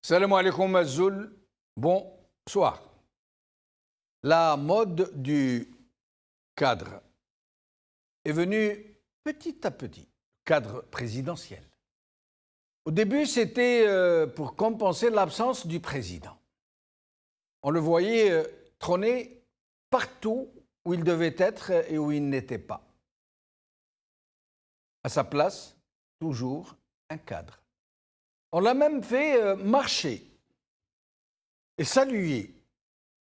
Salam alaikum Azul, bonsoir. La mode du cadre est venue petit à petit, cadre présidentiel. Au début, c'était pour compenser l'absence du président. On le voyait trôner partout où il devait être et où il n'était pas. À sa place, toujours un cadre. On l'a même fait marcher et saluer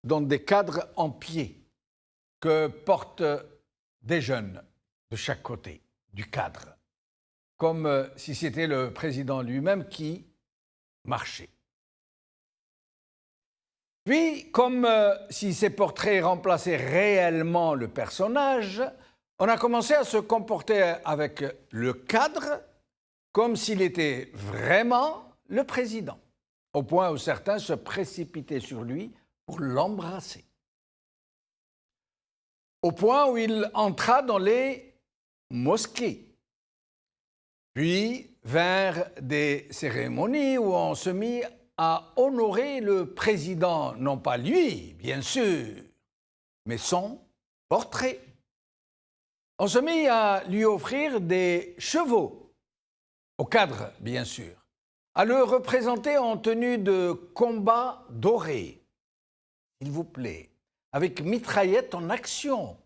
dans des cadres en pied que portent des jeunes de chaque côté du cadre, comme si c'était le président lui-même qui marchait. Puis, comme si ces portraits remplaçaient réellement le personnage, on a commencé à se comporter avec le cadre comme s'il était vraiment le président, au point où certains se précipitaient sur lui pour l'embrasser. Au point où il entra dans les mosquées. Puis vinrent des cérémonies où on se mit à honorer le président, non pas lui, bien sûr, mais son portrait. On se mit à lui offrir des chevaux, au cadre, bien sûr, à le représenter en tenue de combat doré, s'il vous plaît, avec mitraillette en action.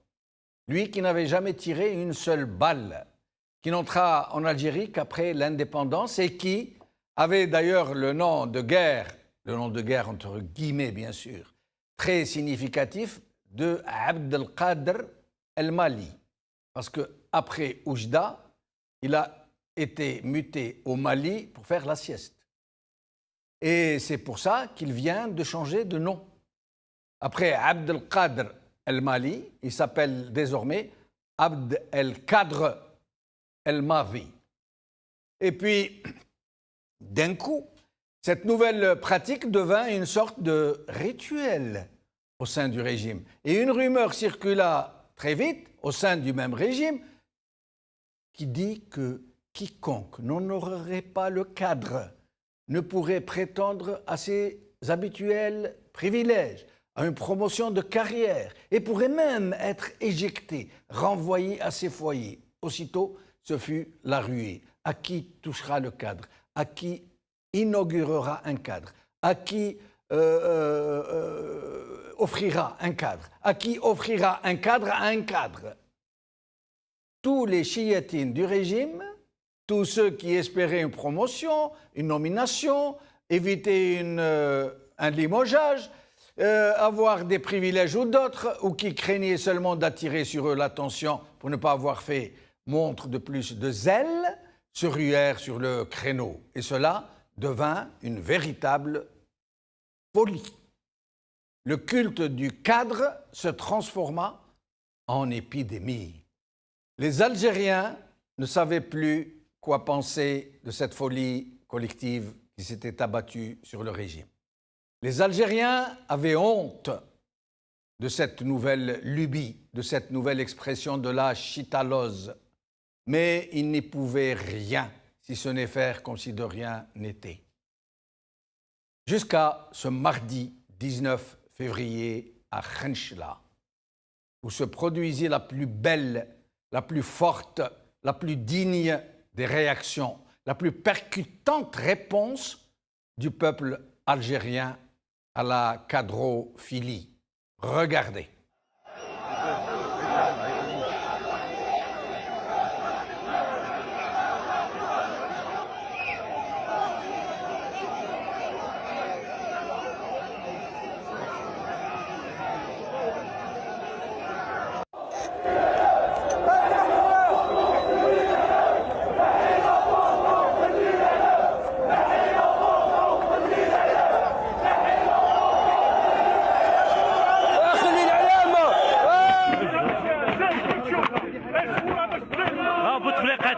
Lui qui n'avait jamais tiré une seule balle, qui n'entra en Algérie qu'après l'indépendance et qui avait d'ailleurs le nom de guerre entre guillemets bien sûr, très significatif de Abd el-Qadir el-Mali. Parce qu'après Oujda, il a été muté au Mali pour faire la sieste. Et c'est pour ça qu'il vient de changer de nom. Après Abd el-Qadir el-Mali, il s'appelle désormais Abd el-Qadir el-Mavi. Et puis, d'un coup, cette nouvelle pratique devint une sorte de rituel au sein du régime. Et une rumeur circula très vite au sein du même régime qui dit que quiconque n'honorerait pas le cadre ne pourrait prétendre à ses habituels privilèges, à une promotion de carrière et pourrait même être éjecté, renvoyé à ses foyers. Aussitôt, ce fut la ruée. À qui touchera le cadre? À qui inaugurera un cadre? À qui offrira un cadre? À qui offrira un cadre à un cadre? Tous les chiétines du régime, tous ceux qui espéraient une promotion, une nomination, éviter un limogeage, avoir des privilèges ou d'autres, ou qui craignaient seulement d'attirer sur eux l'attention pour ne pas avoir fait montre de plus de zèle, se ruèrent sur le créneau. Et cela devint une véritable folie. Le culte du cadre se transforma en épidémie. Les Algériens ne savaient plus quoi penser de cette folie collective qui s'était abattue sur le régime. Les Algériens avaient honte de cette nouvelle lubie, de cette nouvelle expression de la chitalose, mais ils n'y pouvaient rien, si ce n'est faire comme si de rien n'était. Jusqu'à ce mardi 19 février à Khenchela, où se produisit la plus belle, la plus forte, la plus digne des réactions, la plus percutante réponse du peuple algérien à la cadrophilie. Regardez.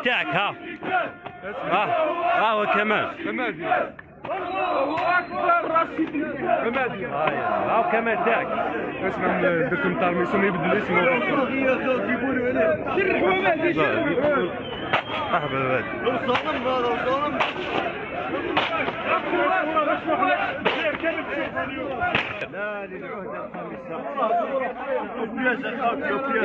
تاعك ها هو كمال الله اكبر كمال ها كمال تاعك اسمع درتهم تاع الميسون يبدل الاسم جيبوا له هنا شرحوا ما شرحوا مرحبا هذا ظالم يا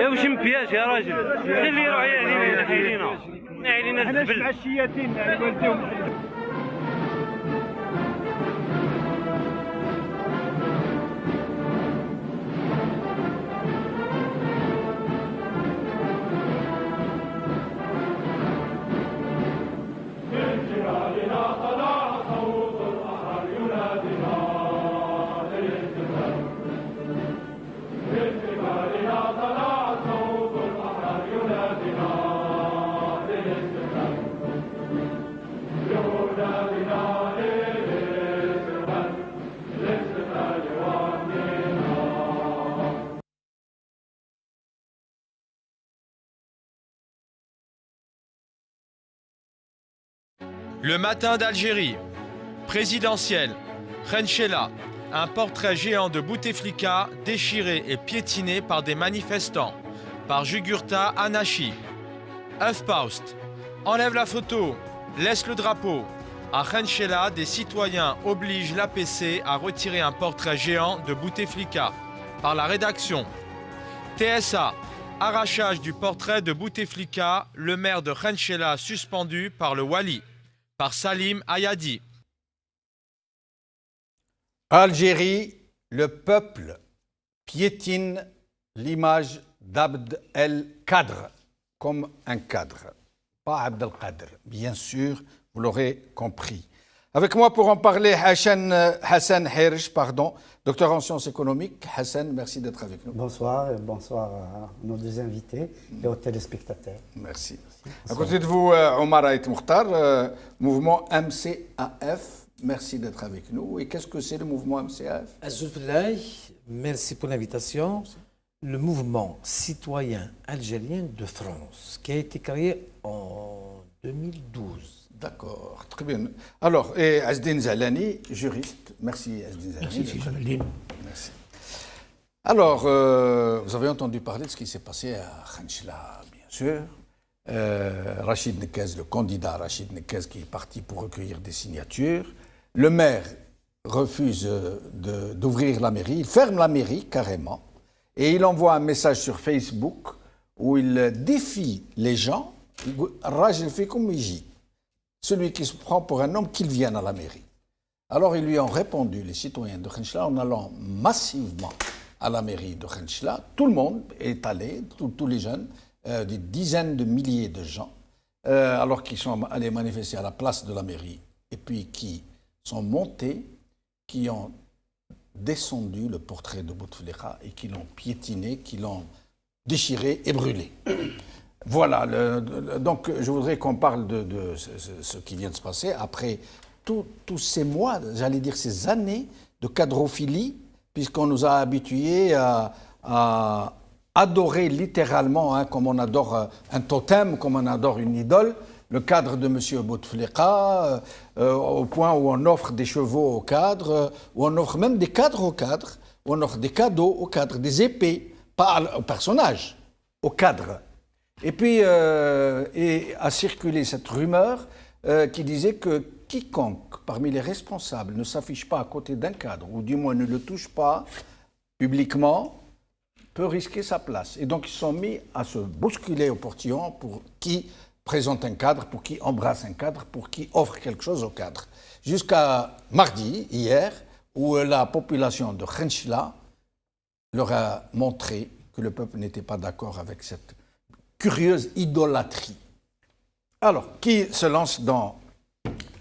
وش مبياج يا راجل اللي يروح علينا ينحي علينا الزبل عشياتين يعني والديهم. Le matin d'Algérie, présidentiel, Khenchela, un portrait géant de Bouteflika déchiré et piétiné par des manifestants, par Jugurta Anachi. HuffPost, enlève la photo, laisse le drapeau. À Khenchela, des citoyens obligent l'APC à retirer un portrait géant de Bouteflika. Par la rédaction, TSA, arrachage du portrait de Bouteflika, le maire de Khenchela suspendu par le Wali. Par Salim Ayadi. Algérie, le peuple piétine l'image d'Abd el-Kadr comme un cadre. Pas Abd el-Kadr, bien sûr, vous l'aurez compris. Avec moi pour en parler, Hassan Hirsch, docteur en sciences économiques. Hassan, merci d'être avec nous. Bonsoir et bonsoir à nos deux invités et aux téléspectateurs. Merci. À côté de vous, Omar Aït Mokhtar, mouvement MCAF. Merci d'être avec nous. Et qu'est-ce que c'est le mouvement MCAF? Merci pour l'invitation. Le mouvement citoyen algérien de France, qui a été créé en 2012. D'accord, très bien. Alors, et Azdine Zalani, juriste. Merci Azdine Zalani. Merci, Jamaldine. Merci. Alors, vous avez entendu parler de ce qui s'est passé à Khenchela, bien sûr. Rachid Nekez, le candidat Rachid Nekez, qui est parti pour recueillir des signatures. Le maire refuse d'ouvrir la mairie. Il ferme la mairie carrément. Et il envoie un message sur Facebook où il défie les gens. Rajil Fikoum Iji. Celui qui se prend pour un homme, qu'il vienne à la mairie. Alors ils lui ont répondu, les citoyens de Khenchela, en allant massivement à la mairie de Khenchela. Tout le monde est allé, tous les jeunes, des dizaines de milliers de gens, alors qu'ils sont allés manifester à la place de la mairie, et puis qui sont montés, qui ont descendu le portrait de Bouteflika et qui l'ont piétiné, qui l'ont déchiré et brûlé. Voilà, donc je voudrais qu'on parle de ce qui vient de se passer après tous ces mois, j'allais dire ces années de cadrophilie, puisqu'on nous a habitués à adorer littéralement, comme on adore un totem, comme on adore une idole, le cadre de M. Bouteflika, au point où on offre des chevaux au cadre, où on offre même des cadres au cadre, où on offre des cadeaux au cadre, des épées, pas au personnage, au cadre. Et puis, a circulé cette rumeur qui disait que quiconque parmi les responsables ne s'affiche pas à côté d'un cadre, ou du moins ne le touche pas publiquement, peut risquer sa place. Et donc ils se sont mis à se bousculer au portillon pour qui présente un cadre, pour qui embrasse un cadre, pour qui offre quelque chose au cadre. Jusqu'à mardi, hier, où la population de Khenchela leur a montré que le peuple n'était pas d'accord avec cette curieuse idolâtrie. Alors, qui se lance dans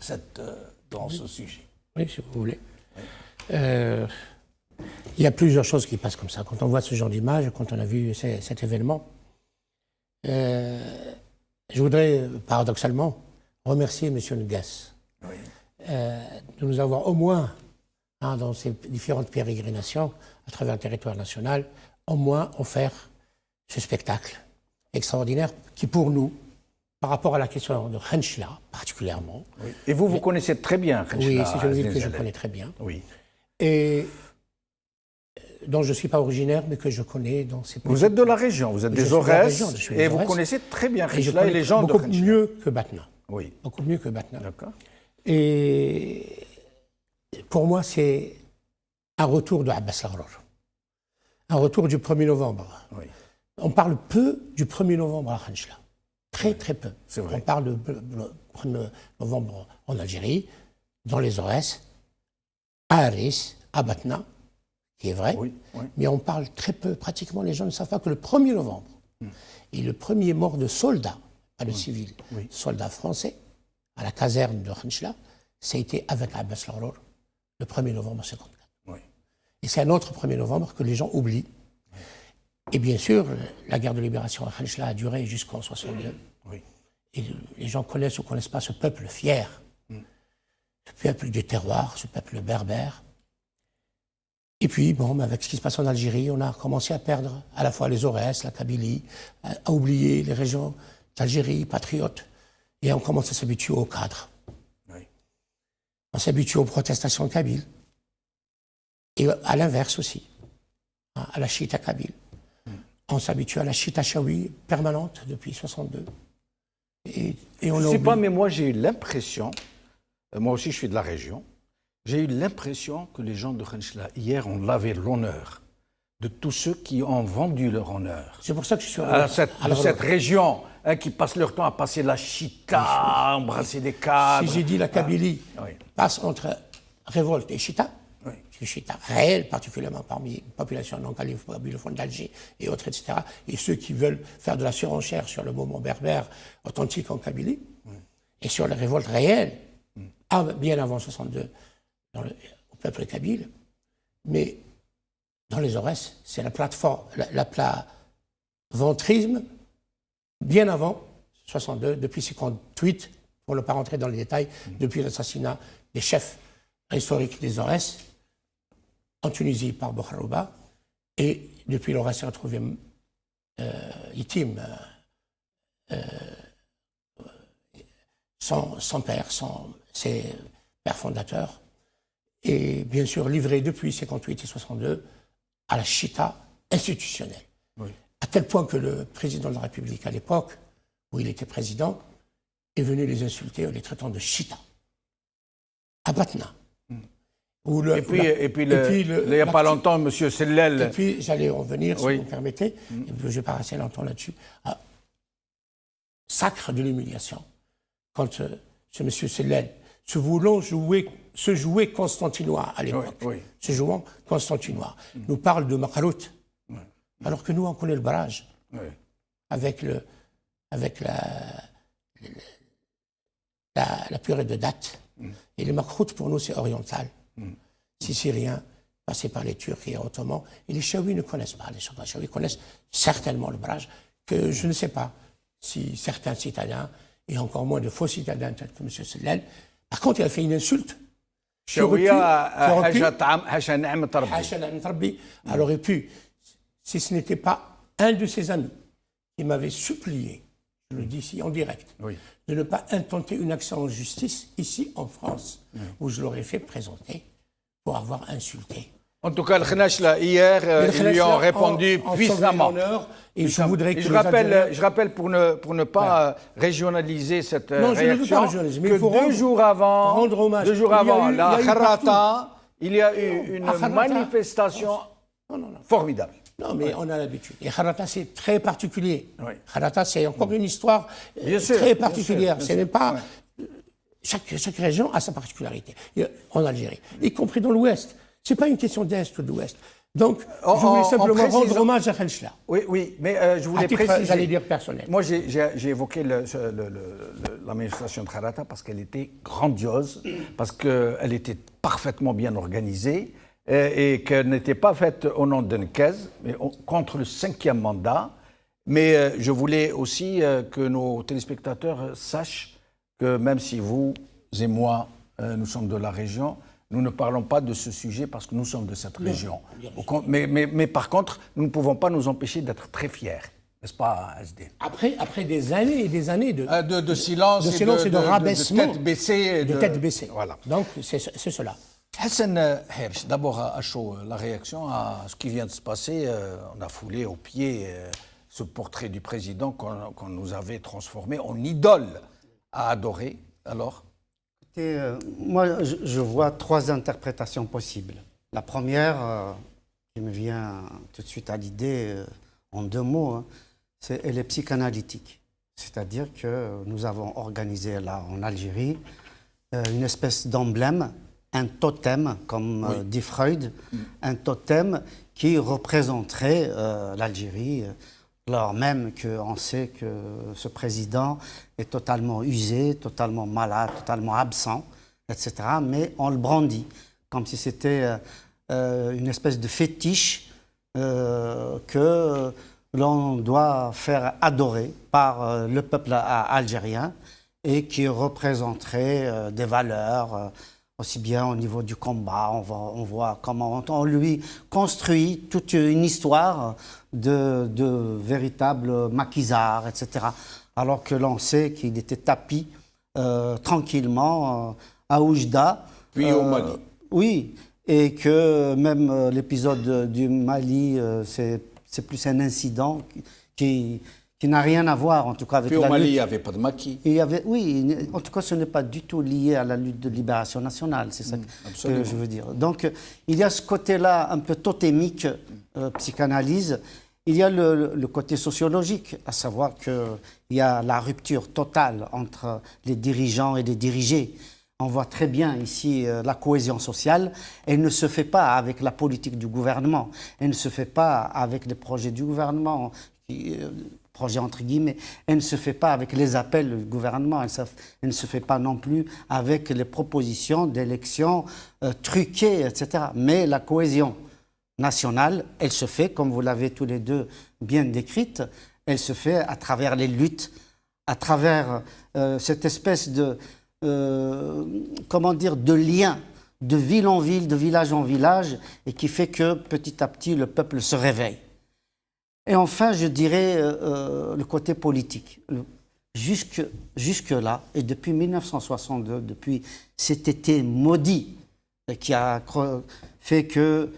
ce sujet? Oui, si vous voulez. Il y a plusieurs choses qui passent comme ça. Quand on voit ce genre d'image, quand on a vu cet événement, je voudrais, paradoxalement, remercier M. Ngues de nous avoir au moins, dans ces différentes pérégrinations à travers le territoire national, au moins offert ce spectacle extraordinaire qui, pour nous, par rapport à la question de Khenchela, particulièrement... Oui. Et vous connaissez très bien Khenchela. Oui, c'est une ville que je connais très bien. Oui. Et dont je ne suis pas originaire, mais que je connais dans ces... Vous êtes de la région, vous êtes des Aurès, et vous connaissez très bien Khenchela et les gens de Khenchela. Beaucoup mieux que Batna. Oui. Beaucoup mieux que Batna. D'accord. Et pour moi, c'est un retour de Abbas al-Gharour, un retour du 1er novembre. Oui. On parle peu du 1er novembre à Khanchla, très très peu. C'est vrai. On parle du 1er novembre en Algérie, dans les Aurès, à Harris, à Batna, qui est vrai, Oui, oui. mais on parle très peu, pratiquement les gens ne savent pas que le 1er novembre, et le premier mort de soldat, pas de civil, Oui. soldat français, à la caserne de Khanchla, ça a été avec Abbas al-Gharour, le 1er novembre 1954. Oui. Et c'est un autre 1er novembre que les gens oublient. Et bien sûr, la guerre de libération à Khanchla a duré jusqu'en 1962. Oui. Et les gens connaissent ou ne connaissent pas ce peuple fier, ce peuple du terroir, ce peuple berbère. Et puis, bon, avec ce qui se passe en Algérie, on a commencé à perdre à la fois les Aurès, la Kabylie, à oublier les régions d'Algérie, patriotes, et on commence à s'habituer aux cadres. Oui. On s'habitue aux protestations kabyles, et à l'inverse aussi, à la chita kabyle. On s'habitue à la chita chaoui permanente depuis 1962. Et on Je ne a sais pas, oublié. mais moi j'ai eu l'impression, moi aussi je suis de la région, j'ai eu l'impression que les gens de Khanchla, hier, ont lavé l'honneur de tous ceux qui ont vendu leur honneur. C'est pour ça que je suis De cette région, qui passent leur temps à passer la chita, à embrasser des cadres. Si j'ai dit la Kabylie oui. passe entre révolte et chita, Oui. c'est chita réel, particulièrement parmi la population non kabylophone d'Alger et autres, etc., et ceux qui veulent faire de la surenchère sur le mouvement berbère authentique en Kabylie, et sur les révoltes réelles, bien avant 62, au peuple kabyle, mais dans les Aurès, c'est la plateforme, ventrisme bien avant 62, depuis 58, pour ne pas rentrer dans les détails, depuis l'assassinat des chefs historiques des Aurès en Tunisie par Bokharouba, et depuis l'Aurès s'est retrouvé Yitim, sans père, sans ses pères fondateurs, et bien sûr livré depuis 58 et 62 à la chita institutionnelle. Oui. À tel point que le président de la République, à l'époque où il était président, est venu les insulter en les traitant de chita. À Batna. Et puis, il n'y a pas longtemps, M. Sellel. Et puis, j'allais en venir, si Oui. vous me permettez, et puis je ne vais pas rester longtemps là-dessus. Sacre de l'humiliation. Quand ce M. Sellel, se jouait constantinois à l'époque, Oui. se jouant constantinois, nous parle de Makarout, alors que nous, on connaît le barrage, Oui. avec la purée de date. Et le Makarout, pour nous, c'est oriental. Sicilien, passé par les Turcs et Ottomans. Et les Chaouis ne connaissent pas. Les Chaouis connaissent certainement le barrage, que je ne sais pas si certains citadins, et encore moins de faux citadins tels que M. Sellel. Par contre, il a fait une insulte. Elle aurait pu, si ce n'était pas un de ses amis qui m'avait supplié, je le dis ici en direct, de ne pas intenter une action en justice ici en France, où je l'aurais fait présenter pour avoir insulté. En tout cas, le Khanchla, hier, ils lui ont répondu puissamment. Et je voudrais que je rappelle pour ne pas régionaliser cette réaction, que 2 jours avant, rendre hommage. 2 jours avant la Kharata, il y a eu une Kharata, manifestation formidable. Non, mais on a l'habitude. Et Kharata, c'est très particulier. Oui. Kharata, c'est encore une histoire très particulière. Ce n'est pas... Chaque région a sa particularité en Algérie, y compris dans l'Ouest. Ce n'est pas une question d'Est ou d'Ouest. Donc, je voulais simplement rendre hommage à Khanchla. Oui, mais je voulais préciser... J'allais dire personnel. Moi, j'ai évoqué la manifestation de Kharata parce qu'elle était grandiose, parce qu'elle était parfaitement bien organisée et qu'elle n'était pas faite au nom de Nkez, mais contre le 5e mandat. Mais je voulais aussi que nos téléspectateurs sachent que même si vous et moi, nous sommes de la région, nous ne parlons pas de ce sujet parce que nous sommes de cette région. Mais par contre, nous ne pouvons pas nous empêcher d'être très fiers. N'est-ce pas, SD? Après des années et des années de silence et de rabaissement. De tête baissée. Voilà. Donc, c'est cela. Hassan Hersh, d'abord à chaud, la réaction à ce qui vient de se passer. On a foulé au pied ce portrait du président qu'on nous avait transformé en idole à adorer. Alors moi, je vois 3 interprétations possibles La première qui me vient tout de suite à l'idée, en 2 mots, hein, elle est psychanalytique. C'est-à-dire que nous avons organisé là en Algérie une espèce d'emblème, un totem, comme dit Freud, un totem qui représenterait l'Algérie, alors même qu'on sait que ce président est totalement usé, totalement malade, totalement absent, etc. Mais on le brandit, comme si c'était une espèce de fétiche que l'on doit faire adorer par le peuple algérien et qui représenterait des valeurs, aussi bien au niveau du combat. On voit comment on lui construit toute une histoire de véritables maquisards, etc. Alors que l'on sait qu'il était tapi tranquillement à Oujda. Puis au Mali. Oui, et que même l'épisode du Mali, c'est plus un incident qui n'a rien à voir, en tout cas, avec Puis la au Mali, il lutte. n'y avait pas de maquis. Oui, en tout cas, ce n'est pas du tout lié à la lutte de libération nationale, c'est ça que je veux dire. Donc, il y a ce côté-là un peu totémique, psychanalyse. Il y a le côté sociologique, à savoir qu'il y a la rupture totale entre les dirigeants et les dirigés. On voit très bien ici la cohésion sociale. Elle ne se fait pas avec la politique du gouvernement. Elle ne se fait pas avec les projets du gouvernement, projets entre guillemets. Elle ne se fait pas avec les appels du gouvernement. Elle ne se fait pas non plus avec les propositions d'élections truquées, etc. Mais la cohésion nationale, elle se fait, comme vous l'avez tous les deux bien décrite, elle se fait à travers les luttes, à travers cette espèce de de lien de ville en ville, de village en village, et qui fait que petit à petit le peuple se réveille. Et enfin, je dirais le côté politique. Jusque-là, et depuis 1962, depuis cet été maudit qui a fait que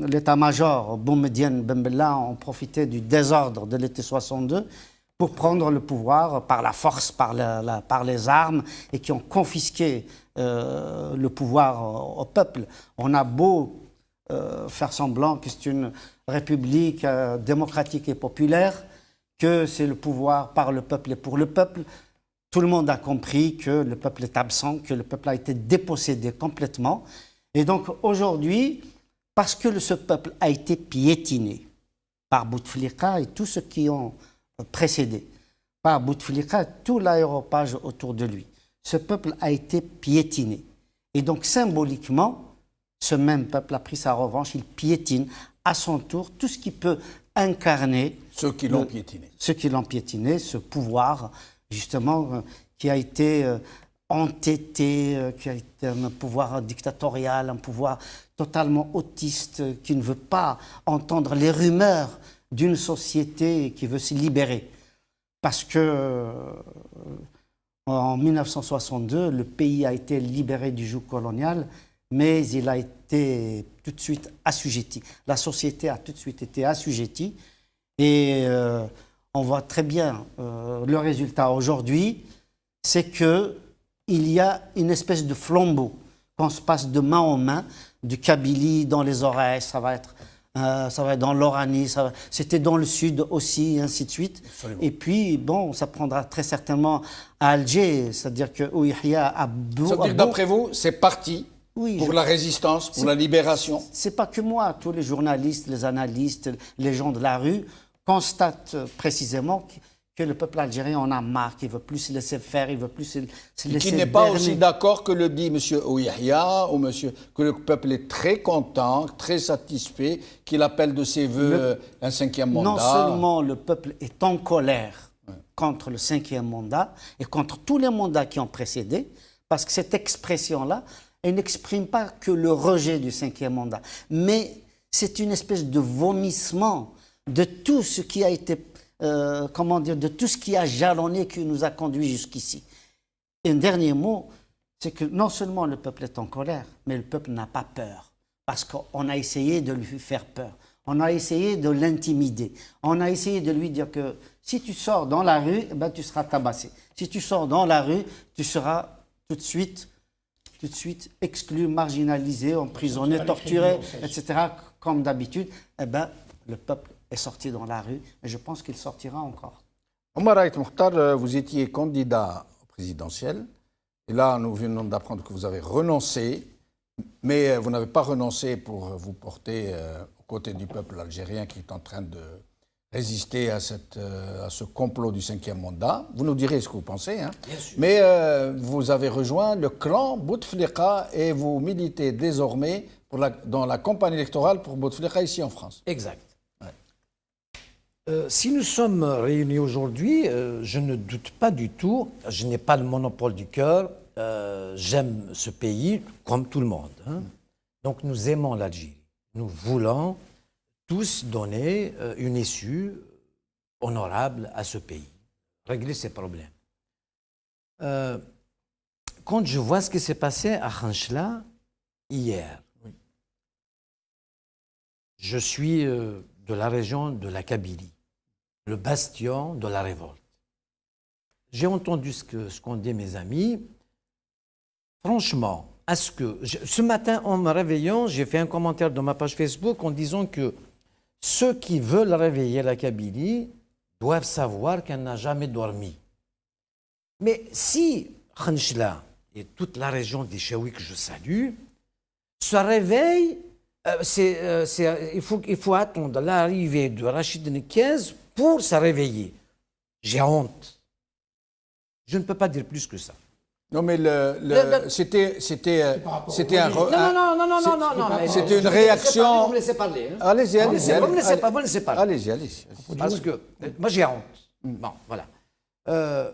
l'état-major Boumediene Ben Bella ont profité du désordre de l'été 62 pour prendre le pouvoir par la force, par les armes, et qui ont confisqué le pouvoir au peuple. On a beau faire semblant que c'est une république démocratique et populaire, que c'est le pouvoir par le peuple et pour le peuple. Tout le monde a compris que le peuple est absent, que le peuple a été dépossédé complètement. Et donc aujourd'hui, parce que ce peuple a été piétiné par Bouteflika et tous ceux qui ont précédé, par Bouteflika, tout l'aéropage autour de lui. Ce peuple a été piétiné. Et donc, symboliquement, ce même peuple a pris sa revanche. Il piétine à son tour tout ce qui peut incarner... Ceux qui l'ont piétiné. Ceux qui l'ont piétiné, ce pouvoir, justement, qui a été entêté, qui a été un pouvoir dictatorial, un pouvoir totalement autiste, qui ne veut pas entendre les rumeurs d'une société qui veut se libérer. Parce que en 1962, le pays a été libéré du joug colonial, mais il a été tout de suite assujetti. La société a tout de suite été assujettie. Et on voit très bien le résultat aujourd'hui, c'est qu'il y a une espèce de flambeau qu'on se passe de main en main, du Kabylie dans les oreilles, ça va être dans l'Oranie, c'était dans le sud aussi, et ainsi de suite. Absolument. Et puis, bon, ça prendra très certainement à Alger, c'est-à-dire que Ouihia a c'est-à-dire, d'après vous, c'est parti pour la résistance, pour la libération? C'est pas que moi, tous les journalistes, les analystes, les gens de la rue constatent précisément que le peuple algérien en a marre, qu'il ne veut plus se laisser faire, il ne veut plus se laisser qui n'est pas aussi d'accord que le dit M. Ouihia, ou que le peuple est très content, très satisfait, qu'il appelle de ses voeux un 5e mandat. Non seulement le peuple est en colère contre le 5e mandat et contre tous les mandats qui ont précédé, parce que cette expression-là, elle n'exprime pas que le rejet du 5e mandat, mais c'est une espèce de vomissement de tout ce qui a été... de tout ce qui a jalonné, qui nous a conduits jusqu'ici. Et un dernier mot, c'est que non seulement le peuple est en colère, mais le peuple n'a pas peur. Parce qu'on a essayé de lui faire peur. On a essayé de l'intimider. On a essayé de lui dire que si tu sors dans la rue, tu seras tabassé. Si tu sors dans la rue, tu seras tout de suite tout de suite exclus, marginalisés, emprisonnés, torturés, etc., comme d'habitude, eh bien, le peuple est sorti dans la rue et je pense qu'il sortira encore. Omar Ait Mokhtar, vous étiez candidat au présidentiel et là, nous venons d'apprendre que vous avez renoncé, mais vous n'avez pas renoncé pour vous porter aux côtés du peuple algérien qui est en train de résister à ce complot du 5e mandat. Vous nous direz ce que vous pensez. Hein. Mais vous avez rejoint le clan Bouteflika et vous militez désormais dans la campagne électorale pour Bouteflika ici en France. Exact. Si nous sommes réunis aujourd'hui, je ne doute pas du tout, je n'ai pas le monopole du cœur, j'aime ce pays comme tout le monde. Hein. Donc nous aimons l'Algérie. Nous voulons tous donner une issue honorable à ce pays, régler ses problèmes. Quand je vois ce qui s'est passé à Khanchla hier, je suis de la région de la Kabylie, le bastion de la révolte. J'ai entendu ce qu'ont dit mes amis. Franchement, ce matin, en me réveillant, j'ai fait un commentaire dans ma page Facebook en disant que ceux qui veulent réveiller la Kabylie doivent savoir qu'elle n'a jamais dormi. Mais si Khanchla et toute la région des Chaouis que je salue se réveillent, il faut attendre l'arrivée de Rachid Nekez pour se réveiller. J'ai honte. Je ne peux pas dire plus que ça. Non, mais c'était une réaction. Vous me laissez parler. Hein. Allez-y. Vous me laissez parler. Allez-y. Parce que moi, j'ai honte. Bon, voilà.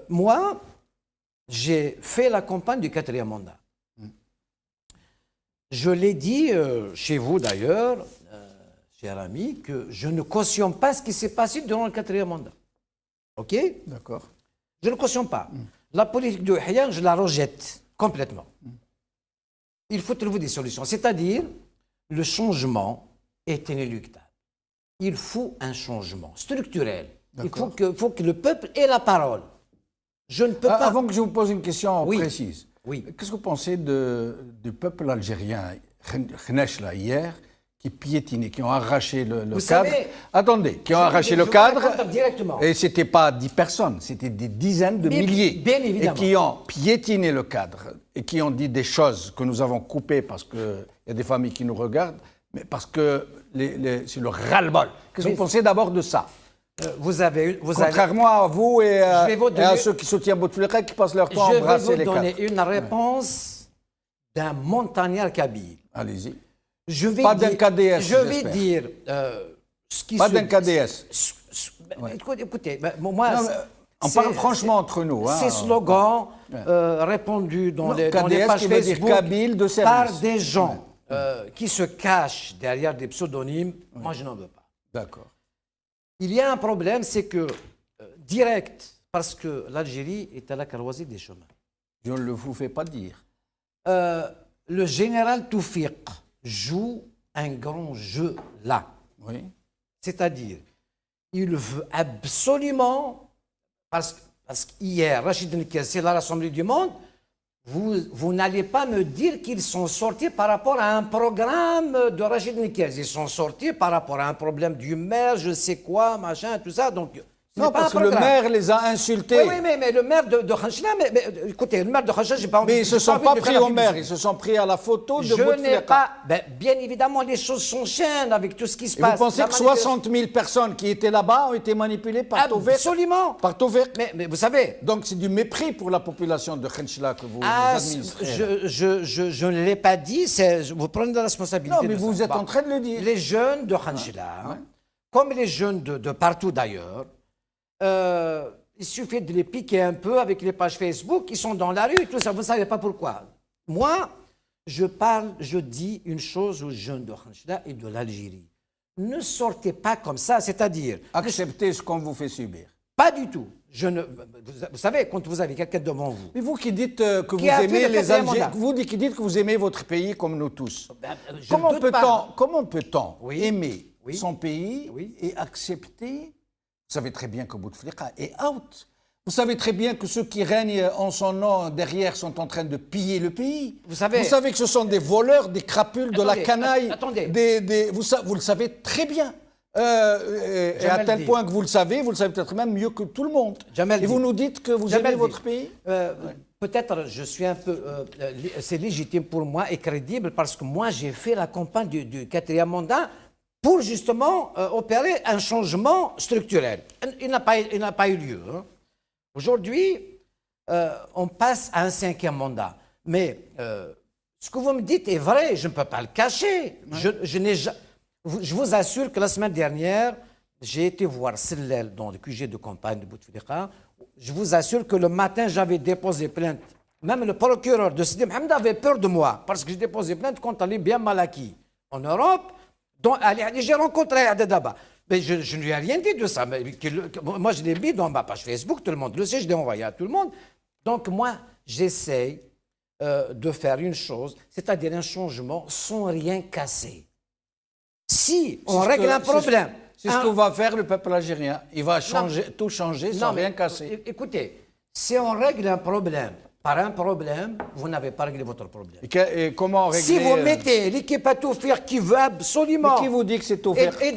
Moi, j'ai fait la campagne du 4e mandat. Je l'ai dit chez vous d'ailleurs, cher ami, que je ne cautionne pas ce qui s'est passé durant le 4e mandat. OK? D'accord. Je ne cautionne pas. La politique de Yahya, je la rejette complètement. Il faut trouver des solutions. C'est-à-dire, le changement est inéluctable. Il faut un changement structurel. Il faut que le peuple ait la parole. Je ne peux pas... Avant que je vous pose une question précise, qu'est-ce que vous pensez du peuple algérien, Khanchla, hier, qui piétinaient, qui ont arraché le cadre. Attendez, qui ont arraché le cadre. Directement. Et ce n'était pas 10 personnes, c'était des dizaines de milliers. Bien évidemment. Et qui ont piétiné le cadre et qui ont dit des choses que nous avons coupées parce qu'il y a des familles qui nous regardent, mais parce que c'est le ras-le-bol. Qu'est-ce que vous pensez d'abord de ça? Contrairement à vous et à ceux qui soutiennent Bouteflika qui passent leur temps à embrasser les cadres. Je vais vous donner une réponse d'un montagnard kabyle. Allez-y. Pas d'un KDS, je vais dire ce qui pas d'un KDS. Écoutez, moi... Non, on parle franchement entre nous. Ces slogans répandus dans les pages Facebook par des gens qui se cachent derrière des pseudonymes, moi je n'en veux pas. D'accord. Il y a un problème, c'est que direct, parce que l'Algérie est à la carroisie des chemins. Je ne le vous fais pas dire. Le général Toufiq joue un grand jeu là. Oui. C'est-à-dire, il veut absolument, parce qu'hier, Rachid Nekez, c'est la l'Assemblée du monde, vous n'allez pas me dire qu'ils sont sortis par rapport à un programme de Rachid Nekez. Ils sont sortis par rapport à un problème du maire, je sais quoi, machin, tout ça. Donc, non, parce que le maire les a insultés. Oui, mais le maire de Khanchla, écoutez, le maire de Khanchla, j'ai pas envie de... Mais ils ne se sont pas pris au maire, ils se sont pris à la photo de Bouteflika. Je n'ai pas... bien évidemment, les choses s'enchaînent avec tout ce qui se passe. Vous pensez que 60 000 personnes qui étaient là-bas ont été manipulées par Toufiq? Absolument. Par Toufiq. Mais vous savez... Donc c'est du mépris pour la population de Khanchla que vous administrez. Je ne l'ai pas dit, vous prenez la responsabilité. Non, mais vous êtes en train de le dire. Les jeunes de Khanchla, comme les jeunes de partout d'ailleurs, il suffit de les piquer un peu avec les pages Facebook, ils sont dans la rue et tout ça, vous ne savez pas pourquoi. Moi, je dis une chose aux jeunes de Khanchla et de l'Algérie. Ne sortez pas comme ça, c'est-à-dire... Acceptez ce qu'on vous fait subir. Pas du tout. Vous savez, quand vous avez quelqu'un devant vous... Mais vous qui dites que vous aimez les Algériens, vous qui dites que vous aimez votre pays comme nous tous, comment peut-on aimer son pays et accepter... Vous savez très bien que Bouteflika est out. Vous savez très bien que ceux qui règnent en son nom derrière sont en train de piller le pays. Vous savez que ce sont des voleurs, des crapules, de la canaille. Attendez. Vous le savez très bien. Et à tel point que vous le savez peut-être même mieux que tout le monde. Et vous nous dites que vous aimez votre pays? Peut-être je suis un peu... c'est légitime pour moi et crédible parce que moi j'ai fait la campagne du 4e mandat pour justement opérer un changement structurel. Il n'a pas eu lieu. Hein. Aujourd'hui, on passe à un 5e mandat. Mais ce que vous me dites est vrai, je ne peux pas le cacher. Je vous assure que la semaine dernière, j'ai été voir Sellel dans le QG de campagne de Bouteflika. Je vous assure que le matin, j'avais déposé plainte. Même le procureur de Sidi Mohamed avait peur de moi parce que j'ai déposé plainte contre Ali Bien Malaki en Europe. J'ai rencontré Adedaba. Mais je ne lui ai rien dit de ça. Moi, je l'ai mis dans ma page Facebook, tout le monde le sait, je l'ai envoyé à tout le monde. Donc, moi, j'essaye de faire une chose, c'est-à-dire un changement sans rien casser. Si on règle un problème... C'est ce que va faire le peuple algérien. Il va tout changer sans rien casser. Écoutez, si on règle un problème par un problème, vous n'avez pas réglé votre problème. Et comment régler... Si vous mettez l'équipe à Toufir qui veut absolument... Mais qui vous dit que c'est Toufir? Et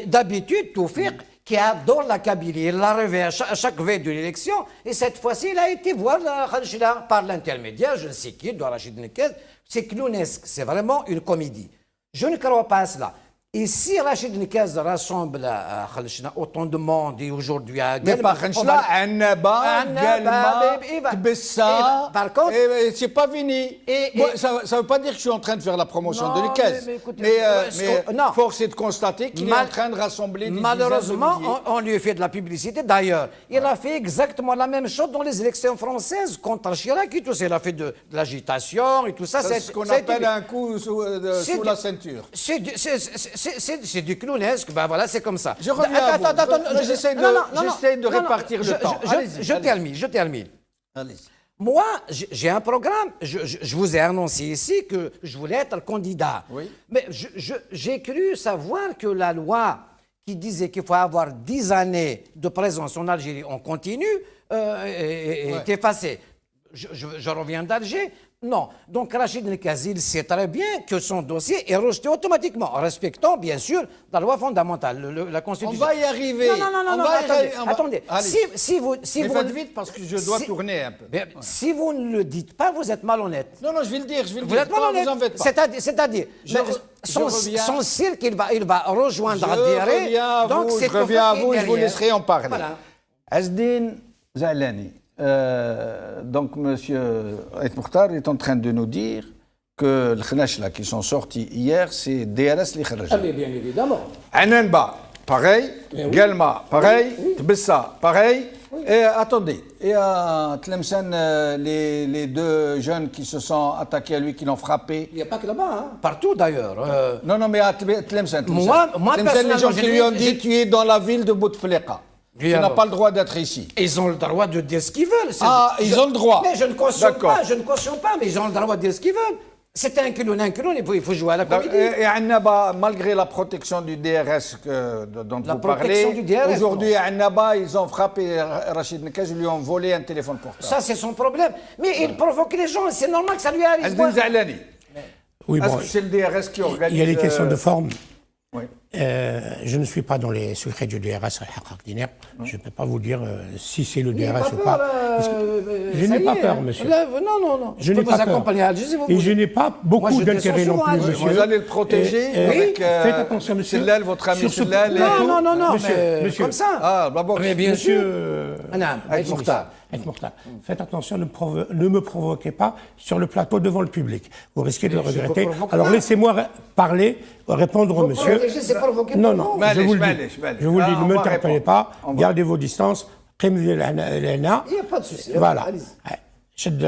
d'habitude, Toufir, qui adore la Kabylie, il l'a rêvé à chaque veille de l'élection, et cette fois-ci, il a été voir Khalchila par l'intermédiaire, je ne sais qui, de Rachid Nekez. C'est clownesque, c'est vraiment une comédie. Je ne crois pas à cela. Et si Rachid Nekez rassemble à Khalchina autant de monde et aujourd'hui à mais pas Khalchina, Annaba, Galma, Tbessa, par contre, c'est pas fini. Ça ne veut pas dire que je suis en train de faire la promotion de Nekez. Mais force est de constater qu'il est en train de rassembler des malheureusement, on lui fait de la publicité. D'ailleurs, il a fait exactement la même chose dans les élections françaises contre Chirac et tout ça. Il a fait de l'agitation et tout ça. C'est ce qu'on appelle un coup sous la ceinture. C'est du clownesque, ben voilà, c'est comme ça. Je reviens à vous. J'essaie de répartir le temps. Je termine. Moi, j'ai un programme. Je vous ai annoncé ici que je voulais être candidat. Oui. Mais j'ai cru savoir que la loi qui disait qu'il faut avoir 10 années de présence en Algérie en continu est effacée. Je reviens d'Alger. Non. Donc Rachid Nekez, il sait très bien que son dossier est rejeté automatiquement, en respectant bien sûr la loi fondamentale, la Constitution. On va y arriver. Non, attendez. Si vous faites vite parce que je dois tourner un peu. Si vous ne le dites pas, vous êtes malhonnête. Non, je vais le dire. Vous êtes malhonnête. Vous en faites pas. C'est-à-dire, son cirque, il va rejoindre Adieré. Je reviens à vous et je vous laisserai en parler. Voilà. Azdine Zalani. Donc, M. Aït Mokhtar est en train de nous dire que les Khnachla qui sont sortis hier, c'est DRS les Kharajis. Ah, mais bien évidemment. Anenba, pareil. Galma, pareil. Tbessa, pareil. Et attendez, et à Tlemcen, les deux jeunes qui se sont attaqués à lui, qui l'ont frappé. Il n'y a pas que là-bas, hein. Partout d'ailleurs. Non, mais à Tlemcen. Moi les gens qui lui ont dit tu es dans la ville de Bouteflika. Tu n'as pas le droit d'être ici. Ils ont le droit de dire ce qu'ils veulent. Ils ont le droit. Mais je ne cautionne pas, mais ils ont le droit de dire ce qu'ils veulent. C'est un clown, il faut jouer à la comédie. Et Annaba, malgré la protection du DRS dont vous parlez, aujourd'hui à Annaba, ils ont frappé Rachid Nekez, ils lui ont volé un téléphone portable. Ça, c'est son problème. Mais il provoque les gens, c'est normal que ça lui arrive. Azdine Zalani. Oui, est-ce que c'est le DRS qui organise... Il y a des questions de forme. Oui. Je ne suis pas dans les secrets du DRS ordinaire. Je ne peux pas vous dire si c'est le DRS ou pas. Je n'ai pas peur, monsieur. Non. Je n'ai pas peur. Et je n'ai pas beaucoup d'intérêt non plus, monsieur. Vous allez le protéger avec faites attention, monsieur. Sellel, votre ami Sellel. Non, monsieur. Comme ça. Ah, d'abord, mais bien sûr. Aït Mokhtar. Faites attention, ne me provoquez pas sur le plateau devant le public. Vous risquez de le regretter. Alors laissez-moi parler, répondre au monsieur. Non, je vous le dis. Ne m'interpellez pas, gardez vos distances. Il n'y a pas de souci. Voilà. شد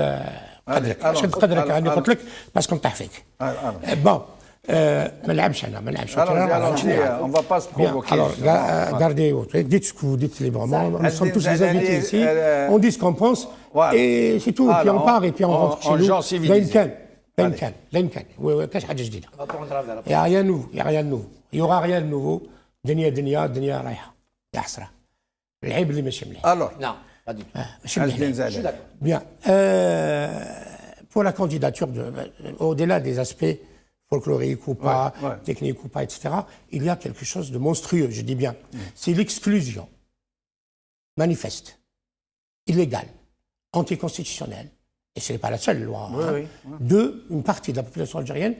قدرك عندي قلت لك باسكو نطيح bon. ما نلعبش انا on va pas se provoquer. Alors, gardez, dites ce que vous dites librement. Nous sommes tous des invités ici. On dit ce qu'on pense et c'est tout. Puis on part et puis on rentre chez nous. لا يمكن كاش حاجه جديده. Il n'y a rien de nouveau. Il n'y aura rien de nouveau. دنيا رايحه. يا حسره. العيب اللي ماشي مليح. Alors, Pas du tout. Monsieur Azdin Mihne. Zalal. Je suis d'accord. Bien. Pour la candidature, au-delà des aspects folkloriques ou pas, Ouais, ouais. techniques ou pas, etc., il y a quelque chose de monstrueux, je dis bien. C'est l'exclusion manifeste, illégale, anticonstitutionnelle, et ce n'est pas la seule loi, Oui, d'une partie de la population algérienne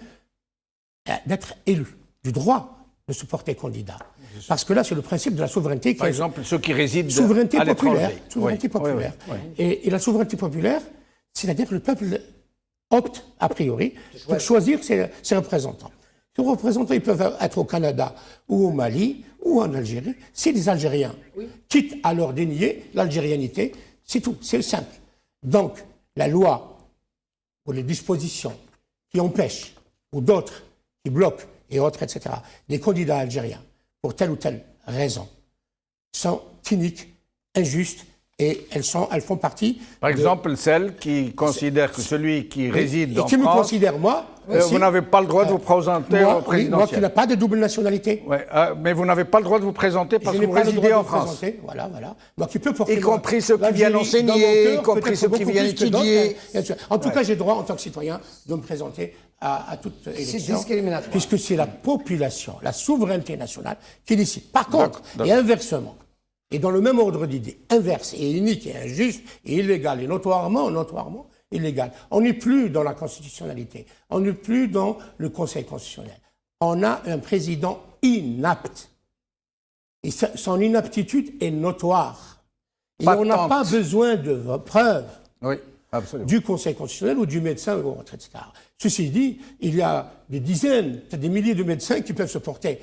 d'être élue, du droit de se porter candidat. Parce que là, c'est le principe de la souveraineté qui Par est exemple, ceux qui résident souveraineté à populaire. l'étranger. Souveraineté Oui, oui, populaire. oui, oui. Et la souveraineté populaire, c'est-à-dire que le peuple opte, a priori, pour choisir ses représentants. Ces représentants, ils peuvent être au Canada ou au Mali ou en Algérie. C'est des Algériens. Quitte à leur dénier l'algérianité, c'est tout, c'est simple. Donc, la loi ou les dispositions qui empêchent, ou d'autres qui bloquent, et autres, etc., des candidats algériens, pour telle ou telle raison, sont iniques, injustes, et elles font partie... Par exemple, celle qui considère que celui qui réside et en qui me France, considère, moi... aussi, vous n'avez pas le droit de vous présenter moi, au oui, présidentiel. moi qui n'ai pas de double nationalité. Ouais, mais vous n'avez pas le droit de vous présenter parce Je que n'ai vous pas le droit résidez de en me France. présenter. Voilà. Moi qui peux porter Y compris ceux qui l'Algérie viennent dans enseigner, mon cœur, y compris peut-être ceux qui beaucoup viennent plus que d'autres, étudier. bien sûr. En tout cas, j'ai droit, en tant que citoyen, de me présenter à toute élection. discriminatoire. Puisque c'est la population, la souveraineté nationale qui décide. Par contre, D'accord. et inversement, et dans le même ordre d'idées, inverse et unique et injuste et illégal, et notoirement illégal. On n'est plus dans la constitutionnalité, on n'est plus dans le Conseil constitutionnel. On a un président inapte. Et son inaptitude est notoire. Et on n'a Patente. pas besoin de preuves Oui, absolument. du Conseil constitutionnel ou du médecin ou autre, etc. Ceci dit, il y a des dizaines, peut-être des milliers de médecins qui peuvent se porter.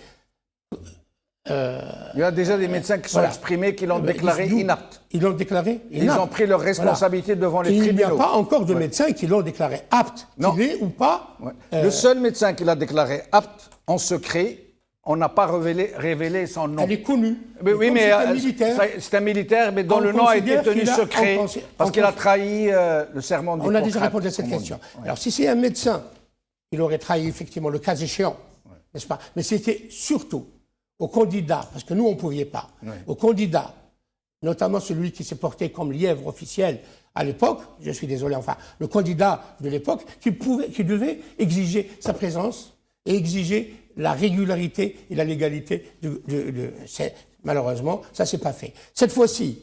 Il y a déjà des médecins qui sont Voilà. exprimés, qui l'ont déclaré Ils- inapte. Ils l'ont déclaré Ils inapte. ont pris leurs responsabilités devant les Et il n'y a tribunaux. pas encore de médecins qui l'ont déclaré apte, Non. qu'il est ou pas. Ouais. Le seul médecin qui l'a déclaré apte en secret, on n'a pas révélé son nom. Elle est connue. Mais oui, Comme mais c'est un militaire. c'est un militaire, mais dont On le nom a été considère tenu qu'il a- secret on parce qu'il a cons- trahi le serment On a d'Hippocrate, déjà répondu à cette comme on question. dit. Ouais. Alors, si c'est un médecin, il aurait trahi effectivement le cas échéant, n'est-ce pas? Mais c'était surtout au candidat, parce que nous, on ne pouvait pas, au candidat, notamment celui qui s'est porté comme lièvre officiel à l'époque, je suis désolé, enfin, le candidat de l'époque, qui devait exiger sa présence et exiger la régularité et la légalité malheureusement, ça ne s'est pas fait. Cette fois-ci,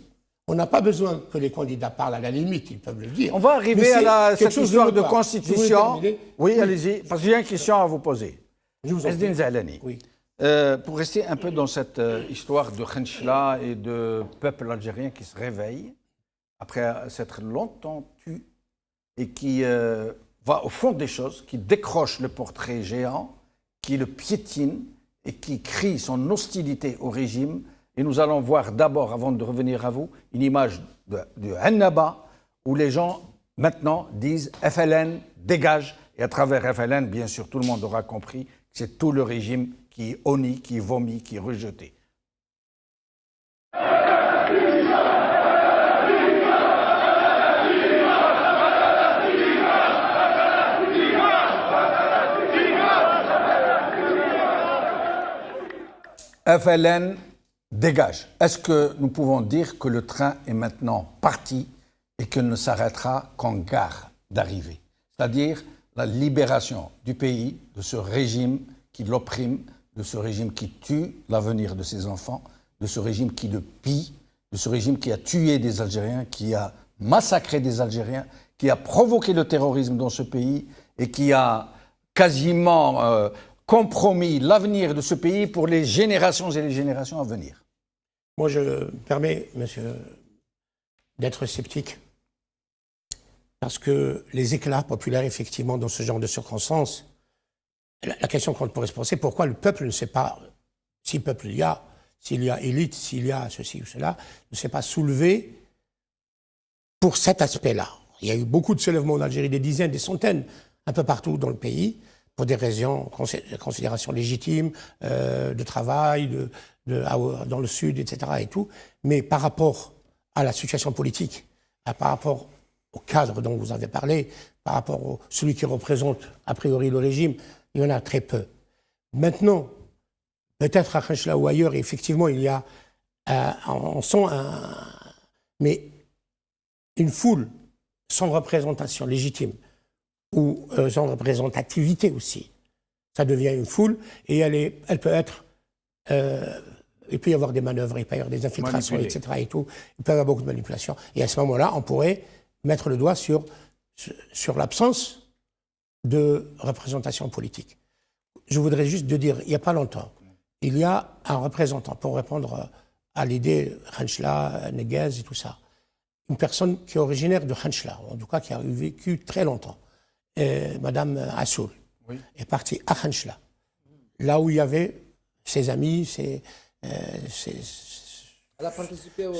on n'a pas besoin que les candidats parlent, à la limite, ils peuvent le dire. On va arriver à cette histoire de constitution. Oui, Oui, allez-y, parce que j'ai une question à vous poser. je vous en Azdin prie. Zalani, Oui. pour rester un peu dans cette histoire de Khenchela et de peuple algérien qui se réveille après s'être longtemps tu et qui va au fond des choses, qui décroche le portrait géant, qui le piétine et qui crie son hostilité au régime. Et nous allons voir d'abord, avant de revenir à vous, une image de Hennaba où les gens maintenant disent FLN dégage. Et à travers FLN, bien sûr, tout le monde aura compris que c'est tout le régime qui honnit, qui vomit, qui est rejeté. FLN dégage. Est-ce que nous pouvons dire que le train est maintenant parti et qu'il ne s'arrêtera qu'en gare d'arrivée? C'est-à-dire la libération du pays de ce régime qui l'opprime, de ce régime qui tue l'avenir de ses enfants, de ce régime qui le pille, de ce régime qui a tué des Algériens, qui a massacré des Algériens, qui a provoqué le terrorisme dans ce pays et qui a quasiment compromis l'avenir de ce pays pour les générations et les générations à venir. Moi, je me permets, monsieur, d'être sceptique. Parce que les éclats populaires, effectivement, dans ce genre de circonstances, la question qu'on pourrait se poser, c'est pourquoi le peuple ne sait pas, si peuple il y a, s'il y a élite, s'il y a ceci ou cela, ne s'est pas soulevé pour cet aspect-là. Il y a eu beaucoup de soulèvements en Algérie, des dizaines, des centaines, un peu partout dans le pays, pour des raisons, considérations légitimes, de travail, dans le sud, etc. et tout. Mais par rapport à la situation politique, par rapport au cadre dont vous avez parlé, par rapport à celui qui représente a priori le régime, il y en a très peu. Maintenant, peut-être à Khenchela ou ailleurs, effectivement, il y a, on sent mais une foule sans représentation légitime, ou sans représentativité aussi, ça devient une foule, et elle peut être... il peut y avoir des manœuvres, il peut y avoir des infiltrations, etc. Et tout. Il peut y avoir beaucoup de manipulations. Et à ce moment-là, on pourrait mettre le doigt sur l'absence de représentation politique. Je voudrais juste dire, il n'y a pas longtemps, il y a un représentant, pour répondre à l'idée Khenchela, Neguez et tout ça, une personne qui est originaire de Khenchela, en tout cas qui a vécu très longtemps, Madame Assoul, est partie à Khenchela, là où il y avait ses amis, Elle a participé au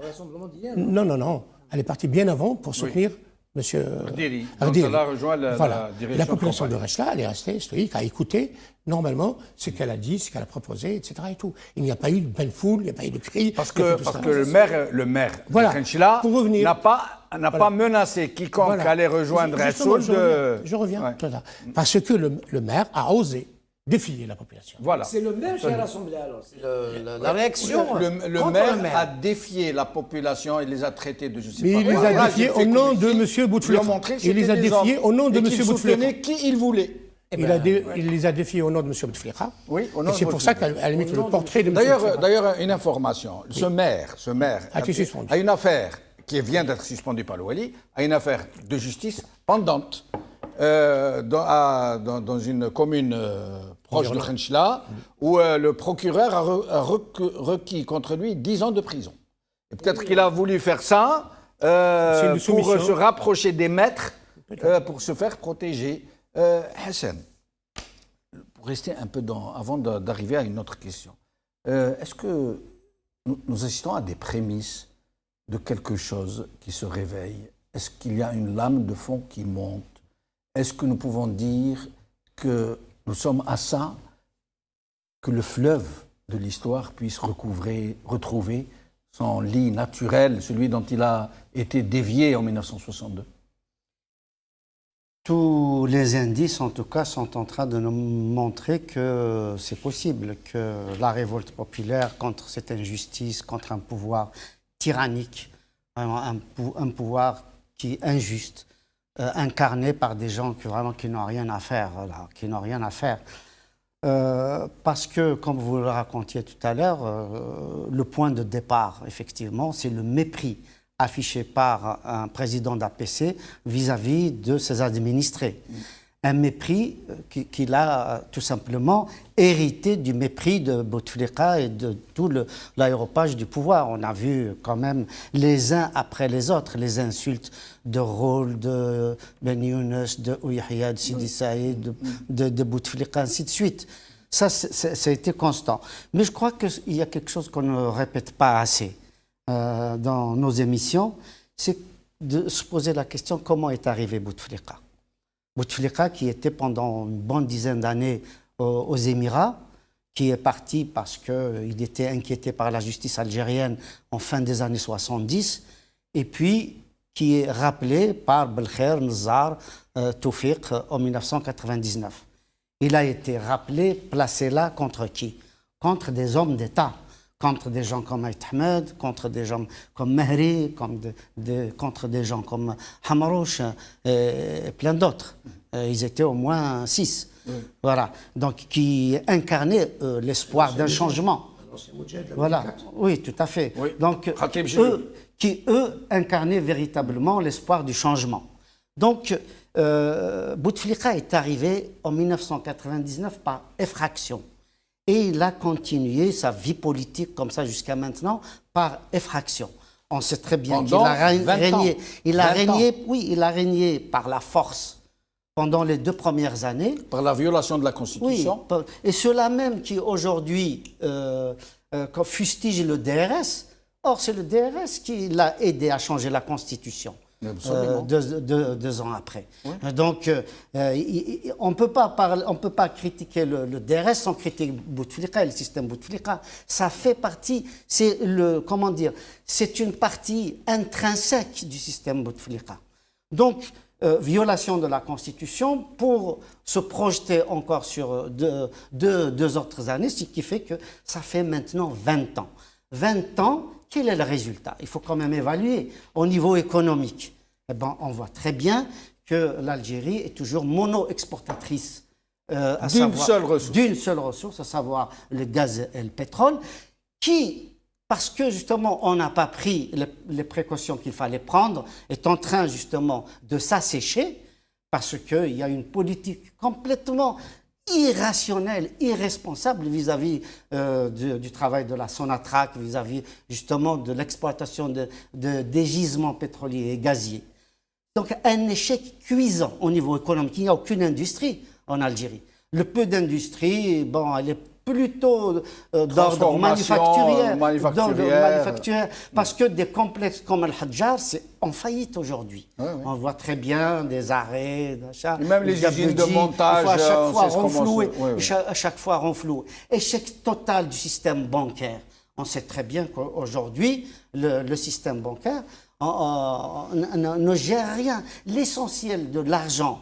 rassemblement d'hier? Non. Elle est partie bien avant pour soutenir M. Ardiri. Ardiri. Elle a rejoint la direction. La population de Khenchela, elle est restée stoïque, a écouté normalement ce qu'elle a dit, ce qu'elle a proposé, etc. Et tout. Il n'y a pas eu de belle foule, il n'y a pas eu de cris. Parce que le maire voilà. de Khenchela n'a pas menacé quiconque allait rejoindre Assoul de... Je reviens. Ouais. Parce que le maire a osé défier la population. Voilà. C'est le maire qui a rassemblé alors. La réaction. Le maire a défié la population et les a traités de je sais pas. Mais il les a défiés au nom de M. Bouteflika. Il les a défiés au nom de M. Bouteflika. Il soutenait qui il voulait. Il les a défiés au nom de M. Bouteflika. Oui, au nom de c'est pour ça qu'à la limite, le portrait de M. Bouteflika. D'ailleurs, une information. Ce maire a une affaire qui vient d'être suspendue par le Wali, a une affaire de justice pendante. Dans une commune proche de Khenchela, où le procureur a requis contre lui 10 ans de prison. Et peut-être qu'il a voulu faire ça pour se rapprocher des maîtres, pour se faire protéger. Hassan, pour rester un peu avant d'arriver à une autre question, est-ce que nous assistons à des prémices de quelque chose qui se réveille? Est-ce qu'il y a une lame de fond qui monte? Est-ce que nous pouvons dire que nous sommes à ça, que le fleuve de l'histoire puisse retrouver son lit naturel, celui dont il a été dévié en 1962? Tous les indices, en tout cas, sont en train de nous montrer que c'est possible, que la révolte populaire contre cette injustice, contre un pouvoir tyrannique, un pouvoir qui est injuste, incarné par des gens qui n'ont rien à faire, voilà, qui n'ont rien à faire. Parce que, comme vous le racontiez tout à l'heure, le point de départ, effectivement, c'est le mépris affiché par un président d'APC vis-à-vis de ses administrés. Un mépris qu'il a tout simplement hérité du mépris de Bouteflika et de tout l'aéropage du pouvoir. On a vu quand même les uns après les autres, les insultes de Rohl, de Ben Younes, de Ouyahia, de Sidi Saïd, de Bouteflika, ainsi de suite. Ça a été constant. Mais je crois qu'il y a quelque chose qu'on ne répète pas assez dans nos émissions, c'est de se poser la question comment est arrivé Bouteflika. Bouteflika, qui était pendant une bonne dizaine d'années aux Émirats, qui est parti parce qu'il était inquiété par la justice algérienne en fin des années 70, et puis qui est rappelé par Belkher, Nzar, Toufiq en 1999. Il a été rappelé, placé là contre qui? Contre des hommes d'État, contre des gens comme Aït Ahmed, contre des gens comme Mehri, contre des gens comme Hamarouche et plein d'autres. Ils étaient au moins 6. Voilà. Donc, qui incarnaient l'espoir d'un changement. Voilà. Oui, tout à fait. Oui. Donc, eux incarnaient véritablement l'espoir du changement. Donc, Bouteflika est arrivé en 1999 par effraction. Et il a continué sa vie politique comme ça jusqu'à maintenant par effraction. On sait très bien qu'il a régné. Il a régné par la force pendant les 2 premières années. Par la violation de la Constitution. Oui, et ceux-là même qui aujourd'hui fustigent le DRS, or c'est le DRS qui l'a aidé à changer la Constitution. 2 ans après. Oui. Donc, on ne peut pas critiquer le DRS sans critiquer Bouteflika, le système Bouteflika. Ça fait partie, c'est une partie intrinsèque du système Bouteflika. Donc, violation de la Constitution pour se projeter encore sur deux autres années, ce qui fait que ça fait maintenant 20 ans. 20 ans quel est le résultat? Il faut quand même évaluer au niveau économique. Eh ben, on voit très bien que l'Algérie est toujours mono-exportatrice d'une seule ressource, à savoir le gaz et le pétrole, qui, parce que justement on n'a pas pris les précautions qu'il fallait prendre, est en train justement de s'assécher, parce qu'il y a une politique complètement irrationnelle, irresponsable vis-à-vis du travail de la Sonatrach, vis-à-vis justement de l'exploitation des gisements pétroliers et gaziers. Donc un échec cuisant au niveau économique. Il n'y a aucune industrie en Algérie. Le peu d'industrie, bon, elle est plutôt d'ordre manufacturière, parce que des complexes comme Al-Hadjar, c'est en faillite aujourd'hui. Oui, oui. On voit très bien des arrêts, d'achat. Même les usines de montage, il faut à chaque fois renflouer. Échec total du système bancaire. On sait très bien qu'aujourd'hui, le système bancaire ne gère rien. L'essentiel de l'argent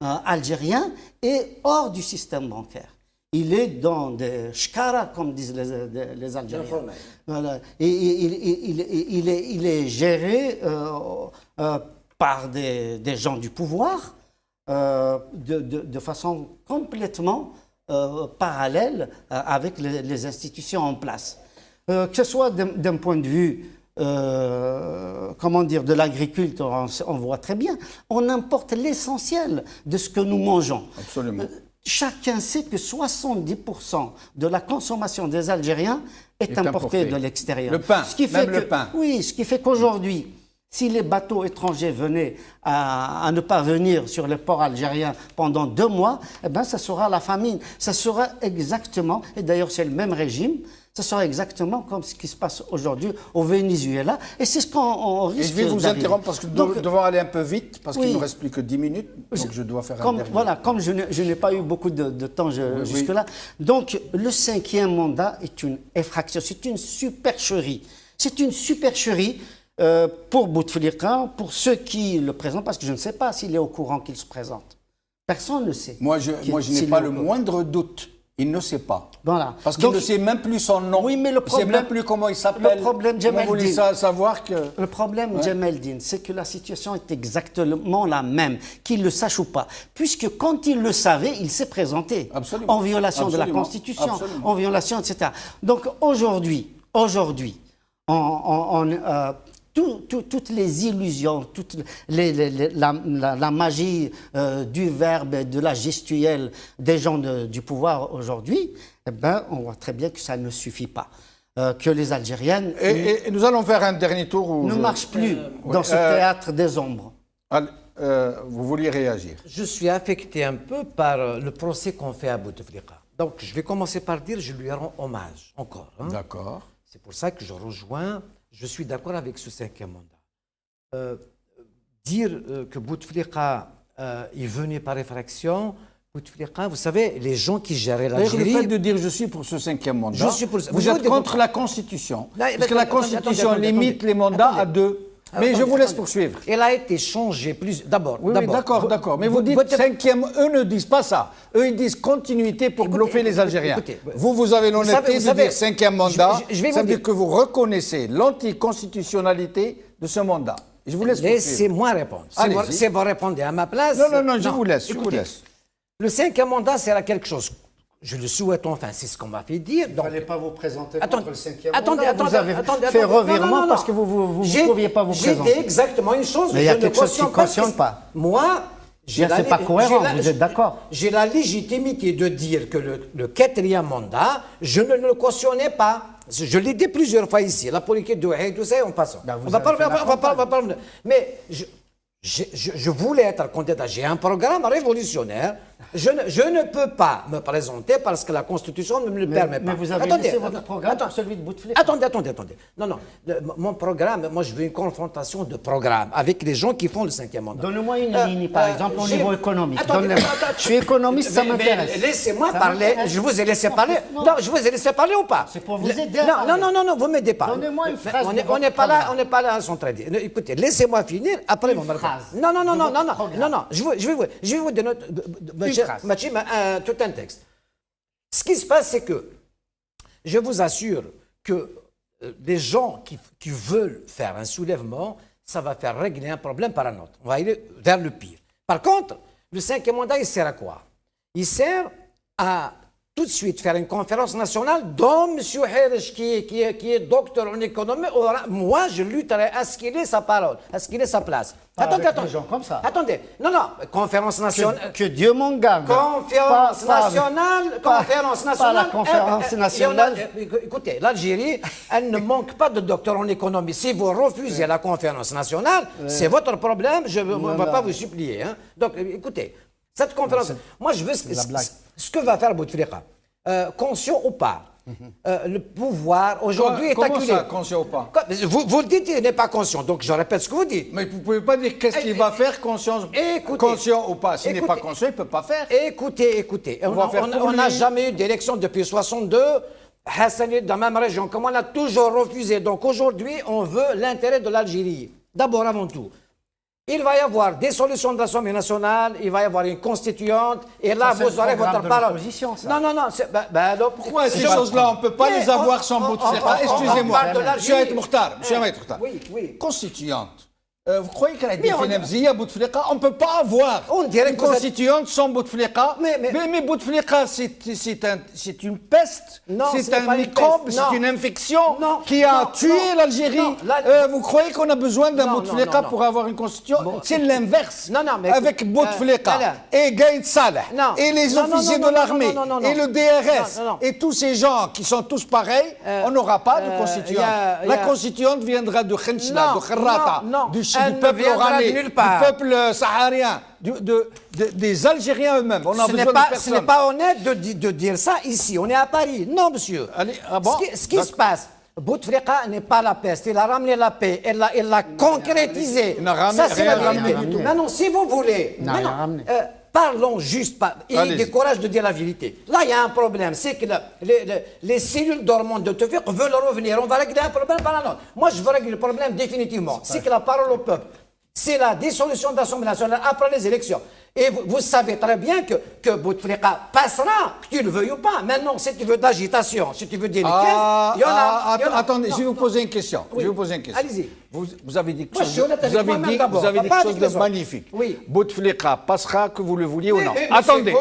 algérien est hors du système bancaire. Il est dans des shkara, comme disent les Algériens. Voilà. Et il est géré par des gens du pouvoir de façon complètement parallèle avec les institutions en place. Que ce soit d'un point de vue comment dire, de l'agriculture, on voit très bien, on importe l'essentiel de ce que nous mangeons. Absolument. Chacun sait que 70% de la consommation des Algériens est importée de l'extérieur. Le pain, le pain. Oui, ce qui fait qu'aujourd'hui, si les bateaux étrangers venaient à ne pas venir sur les ports algériens pendant 2 mois, eh ben, ça sera la famine. Ça sera exactement, et d'ailleurs c'est le même régime, ça sera exactement comme ce qui se passe aujourd'hui au Venezuela. Et c'est ce qu'on risque d'arriver. Je vais vous interrompre parce que nous devons aller un peu vite, parce qu'il ne nous reste plus que 10 minutes, donc je dois faire un dernier. Voilà, comme je n'ai pas eu beaucoup de temps jusque-là. Donc, le 5e mandat est une effraction, c'est une supercherie. C'est une supercherie pour Bouteflika, pour ceux qui le présentent, parce que je ne sais pas s'il est au courant qu'il se présente. Personne ne sait. Moi, je n'ai pas le moindre doute. Il ne sait pas. Voilà. Parce qu'il ne sait même plus son nom. Oui, mais le problème, il ne sait même plus comment il s'appelle. Le problème, Djemeldine, savoir que... Le problème, Djemeldine, c'est que la situation est exactement la même, qu'il le sache ou pas. Puisque quand il le savait, il s'est présenté. Absolument. En violation de la Constitution, en violation, etc. Donc aujourd'hui, toutes les illusions, toute la magie du verbe et de la gestuelle des gens du pouvoir aujourd'hui, eh ben, on voit très bien que ça ne suffit pas. Que les Algériennes et nous allons faire un dernier tour ne marchent plus dans ce théâtre des ombres. Vous vouliez réagir? Je suis affecté un peu par le procès qu'on fait à Bouteflika. Donc je vais commencer par dire je lui rends hommage encore. Hein. D'accord. C'est pour ça que je rejoins. Je suis d'accord avec ce 5e mandat. Dire que Bouteflika il venait par effraction, Bouteflika, vous savez, les gens qui géraient l'Algérie... Le fait de dire je suis pour ce 5e mandat, je suis pour... vous êtes contre la Constitution. Parce que la Constitution limite les mandats à 2. Mais je vous laisse poursuivre. Elle a été changée plus... D'abord. Oui, d'accord. Mais vous dites 5e, eux ne disent pas ça. Eux, ils disent continuité pour bluffer les Algériens. Écoutez, vous avez l'honnêteté de dire 5e mandat. Ça veut dire que vous reconnaissez l'anticonstitutionnalité de ce mandat. Je vous laisse poursuivre. Laissez-moi répondre. Si vous répondez à ma place... Non, je vous laisse. Le 5e mandat sert quelque chose. Je le souhaite enfin, c'est ce qu'on m'a fait dire. Il ne fallait pas vous présenter contre le 5e mandat. Vous avez fait revirement parce que vous ne pouviez pas vous présenter. J'ai dit exactement une chose. Mais il y a quelque chose qui ne cautionne pas. Moi, ce n'est pas cohérent, vous êtes d'accord? J'ai la légitimité de dire que le 4e mandat, je ne le cautionnais pas. Je l'ai dit plusieurs fois ici. La politique de Haït, tout ça, on passe. On va pas. Mais je voulais être candidat. J'ai un programme révolutionnaire. Je ne peux pas me présenter parce que la Constitution ne me le permet pas. Mais vous avez laissé votre programme pour celui de Bouteflika. Attendez. Non. Mon programme, moi je veux une confrontation de programme avec les gens qui font le 5e mandat. Donnez-moi une ligne, par exemple, au niveau économique. Je suis économiste, ça m'intéresse. Laissez-moi parler. Je vous ai laissé parler. Non, je vous ai laissé parler ou pas? C'est pour vous aider à parler. Non, vous ne m'aidez pas. Donnez-moi une phrase. On n'est pas là à s'entraider. Écoutez, laissez-moi finir après mon programme. Non. Je vais vous donner tout un texte. Ce qui se passe, c'est que je vous assure que les gens qui veulent faire un soulèvement, ça va faire régler un problème par un autre. On va aller vers le pire. Par contre, le 5e mandat, il sert à quoi? Il sert à tout de suite faire une conférence nationale dont M. Herish, qui est docteur en économie, moi, je lutterai à ce qu'il ait sa parole, à ce qu'il ait sa place. Attendez. Des gens comme ça. Attendez. Non, conférence nationale. Que Dieu m'en garde. Conférence nationale. Pas la conférence nationale. Écoutez, l'Algérie, elle ne manque pas de docteurs en économie. Si vous refusez la conférence nationale, c'est votre problème. Je ne vais pas vous supplier. Hein. Donc, écoutez, cette conférence. Moi, je veux ce que va faire Bouteflika. Conscient ou pas. Le pouvoir aujourd'hui est acculé. Comment ça, conscient ou pas? Vous le dites, il n'est pas conscient. Donc, je répète ce que vous dites. Mais vous ne pouvez pas dire qu'est-ce qu'il va faire, conscient ou pas. S'il n'est pas conscient, il ne peut pas faire. Écoutez. On n'a jamais eu d'élection depuis 62. Hassan est dans la même région. Comme on a toujours refusé. Donc, aujourd'hui, on veut l'intérêt de l'Algérie. D'abord, avant tout. Il va y avoir des solutions de l'Assemblée nationale, il va y avoir une constituante, et là, vous aurez votre parole. Non. Pourquoi ces choses-là, on ne peut pas les avoir sans Bouteflika? Excusez-moi, monsieur Aït Mokhtar. Oui. Constituante. Vous croyez qu'elle a été Mzia, Bouteflika? On ne peut pas avoir une constituante sans Bouteflika. Mais Bouteflika, c'est une peste, c'est un microbe, c'est une infection qui a tué l'Algérie. Vous croyez qu'on a besoin d'un Bouteflika pour avoir une constituante? C'est l'inverse. Avec Bouteflika et Gaïd Saleh et les officiers de l'armée et le DRS et tous ces gens qui sont tous pareils, on n'aura pas de constituante. La constituante viendra de Khenchela, de Kherrata, du peuple oranais, du peuple saharien, des Algériens eux-mêmes. On a besoin de personne. Ce n'est pas honnête de dire ça ici. On est à Paris. Non, monsieur. Ce qui se passe, Bouteflika n'est pas la peste. Il a ramené la paix. Il l'a concrétisé. Ça, c'est la vérité. Non, si vous voulez. Parlons juste, ayez le courage de dire la vérité. Là, il y a un problème, c'est que les cellules dormantes de Tewfiq veulent revenir. On va régler un problème par un autre. Moi, je veux régler le problème définitivement. C'est que la parole au peuple, c'est la dissolution de l'Assemblée nationale après les élections. Et vous savez très bien que Bouteflika passera, que tu le veuilles ou pas. Maintenant, si tu veux d'agitation, si tu veux des liqueurs, il y en a. Attendez, je vais vous poser une question. Allez-y. Vous avez dit quelque chose de magnifique. Bouteflika passera, que vous le vouliez ou non. Attendez.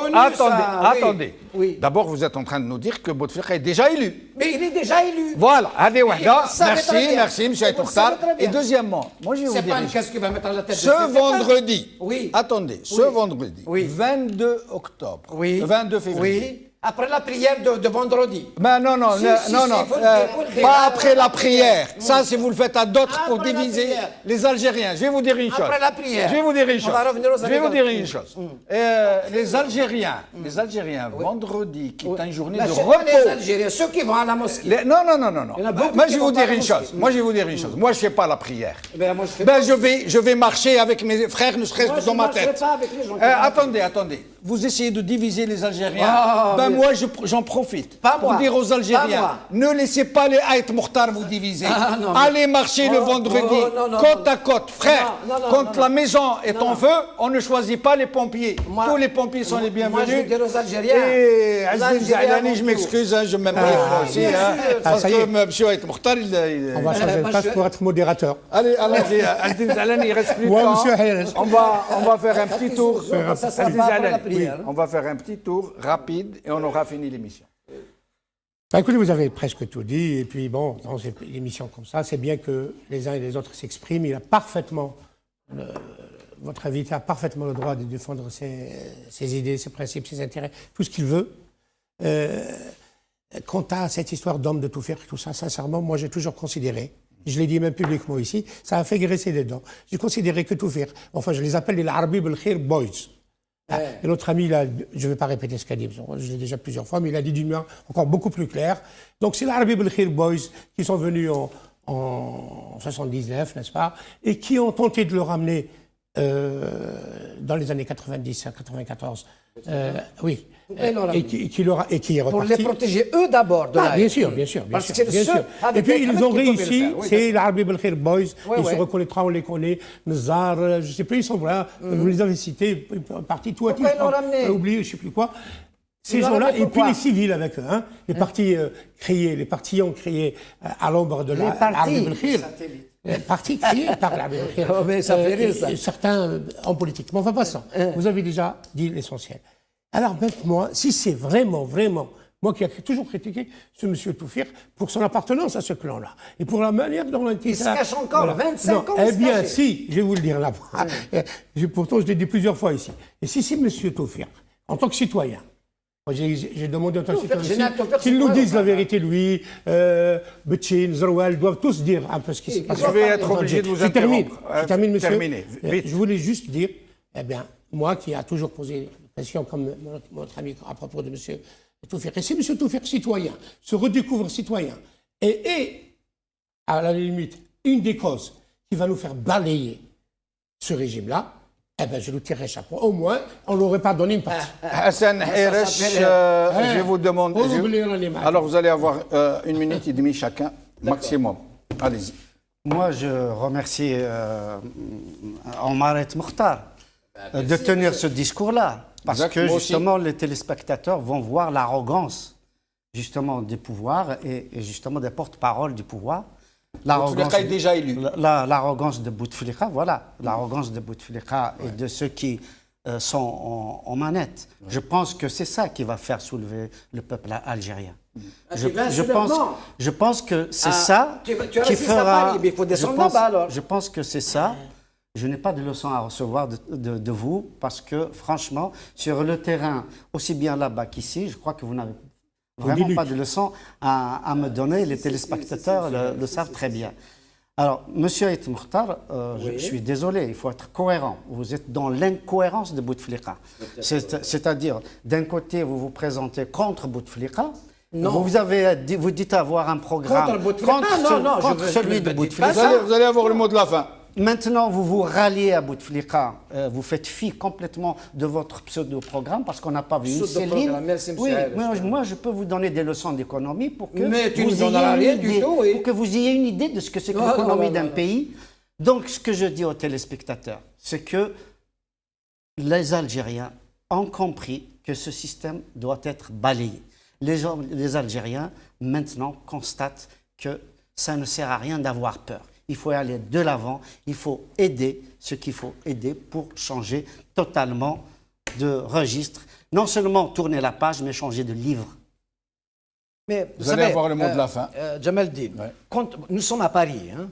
D'abord, vous êtes en train de nous dire que Bouteflika est déjà élu. Mais il est déjà élu. Voilà. Merci, M. Aït Mokhtar. Et deuxièmement, moi je vais vous dire. Qu'est-ce qu'il va mettre à la tête de ce vendredi. Attendez, vendredi, 22 octobre, 22 février. Après la prière de vendredi. Ben non, pas après la prière. Ça, si vous le faites à d'autres pour diviser les Algériens. Je vais vous dire une chose. Après la prière. Je vais vous dire une chose. On va revenir aux Je vais vous dire une chose. Les Algériens, vendredi, qui est une journée de repos. Les Algériens, ceux qui vont à la mosquée. Non. Moi, je vais vous dire une chose. Moi, je ne fais pas la prière. Je vais marcher avec mes frères, ne serait-ce que dans ma tête. Attendez. Vous essayez de diviser les Algériens. Moi, j'en profite pour dire aux Algériens, ne laissez pas les Aït Mokhtar vous diviser. Allez marcher le vendredi, côte à côte. Frère, quand la maison est en feu, on ne choisit pas les pompiers. Tous les pompiers sont les bienvenus. Moi, je veux dire aux Algériens. Et Azdine Zalani, je m'excuse, je m'aime aussi. Parce que M. Aït Mokhtar, on va changer de place pour être modérateur. Allez, Azdine Zalani, il reste plus de temps. On va faire un petit tour. On va faire un petit tour rapide et on aura fini l'émission. Écoutez, vous avez presque tout dit. Et puis, bon, dans une émission comme ça, c'est bien que les uns et les autres s'expriment. Il a parfaitement, votre invité a parfaitement le droit de défendre ses idées, ses principes, ses intérêts, tout ce qu'il veut. Quant à cette histoire d'homme de tout faire, tout ça, sincèrement, moi, j'ai toujours considéré, je l'ai dit même publiquement ici, ça a fait graisser des dents. J'ai considéré que tout faire, enfin, je les appelle les Arabi Belkhir Boys. Et l'autre ami, je ne vais pas répéter ce qu'a dit, je l'ai déjà plusieurs fois, mais il a dit d'une manière encore beaucoup plus claire. Donc c'est l'Arabi Belkhir Boys qui sont venus en 79, n'est-ce pas, et qui ont tenté de le ramener dans les années 90, 94. Oui. Et qui est reparti. Pour les protéger eux d'abord. Bien sûr. Et puis ils ont réussi, c'est l'Arabi Belkhir Boys, ils se reconnaîtront, on les connaît, Nzar, je ne sais plus, ils sont là, vous les avez cités, partis, tout à oublié, je ne sais plus quoi. Ces gens-là, et puis les civils avec eux, hein, les partis créés, les partillons créés à l'ombre de la les partis créés par la Oh, mais ça fait rire, ça. certains en politique. Mais enfin, passons. Vous avez déjà dit l'essentiel. Alors, maintenant, si c'est vraiment, moi qui ai toujours critiqué ce monsieur Toufir pour son appartenance à ce clan-là, et pour la manière dont on Il se cache encore, 25 ans, Eh il se bien, cachait. si, je vais vous le dire là. Pourtant, je l'ai dit plusieurs fois ici. Et si c'est monsieur Toufir, en tant que citoyen, moi, j'ai demandé en tant que citoyen qu'il nous dise la vérité, lui, Betchin, Zerwal, doivent tous dire un peu ce qui se passe. Je vais être obligé de vous interrompre. Je termine, monsieur. Terminez, vite. Je voulais juste dire, eh bien, moi qui a toujours posé des questions comme notre ami à propos de monsieur Toufir, et si monsieur Toufir, citoyen, se redécouvre citoyen, et à la limite, une des causes qui va nous faire balayer ce régime-là, eh bien, je lui tirerai chapeau. Au moins, on ne l'aurait pas donné une partie. Hassan Heresh, je vous demande... Alors, vous allez avoir 1 minute et demie chacun, maximum. Allez-y. Moi, je remercie Omar Mokhtar de tenir ce discours-là. Parce Exact, que, moi aussi. justement, les téléspectateurs vont voir l'arrogance, justement, du pouvoir et justement des porte-paroles du pouvoir. Bouteflika est déjà élu. L'arrogance de Bouteflika, voilà. L'arrogance de Bouteflika et de ceux qui sont en manette. Ouais. Je pense que c'est ça qui va faire soulever le peuple algérien. Je pense que c'est ça qui fera... Il faut descendre là-bas, alors. Je pense que c'est ça. Je n'ai pas de leçons à recevoir de vous parce que, franchement, sur le terrain, aussi bien là-bas qu'ici, je crois que vous n'avez vraiment pas de leçons à me donner. Les téléspectateurs le savent très bien. Alors, monsieur Aït Mokhtar, je suis désolé, il faut être cohérent. Vous êtes dans l'incohérence de Bouteflika. C'est-à-dire, d'un côté, vous vous présentez contre Bouteflika. Vous dites avoir un programme contre celui de Bouteflika. Vous allez avoir le mot de la fin. Maintenant, vous vous ralliez à Bouteflika, vous faites fi complètement de votre pseudo-programme parce qu'on n'a pas vu une seule ligne. Oui, moi, je peux vous donner des leçons d'économie pour que vous ayez une idée de ce que c'est que l'économie d'un pays. Donc, ce que je dis aux téléspectateurs, c'est que les Algériens ont compris que ce système doit être balayé. Les Algériens, maintenant, constatent que ça ne sert à rien d'avoir peur. Il faut aller de l'avant, il faut aider ce qu'il faut aider pour changer totalement de registre. Non seulement tourner la page, mais changer de livre. Mais vous allez avoir le mot de la fin. Jamel-Din, nous sommes à Paris, hein,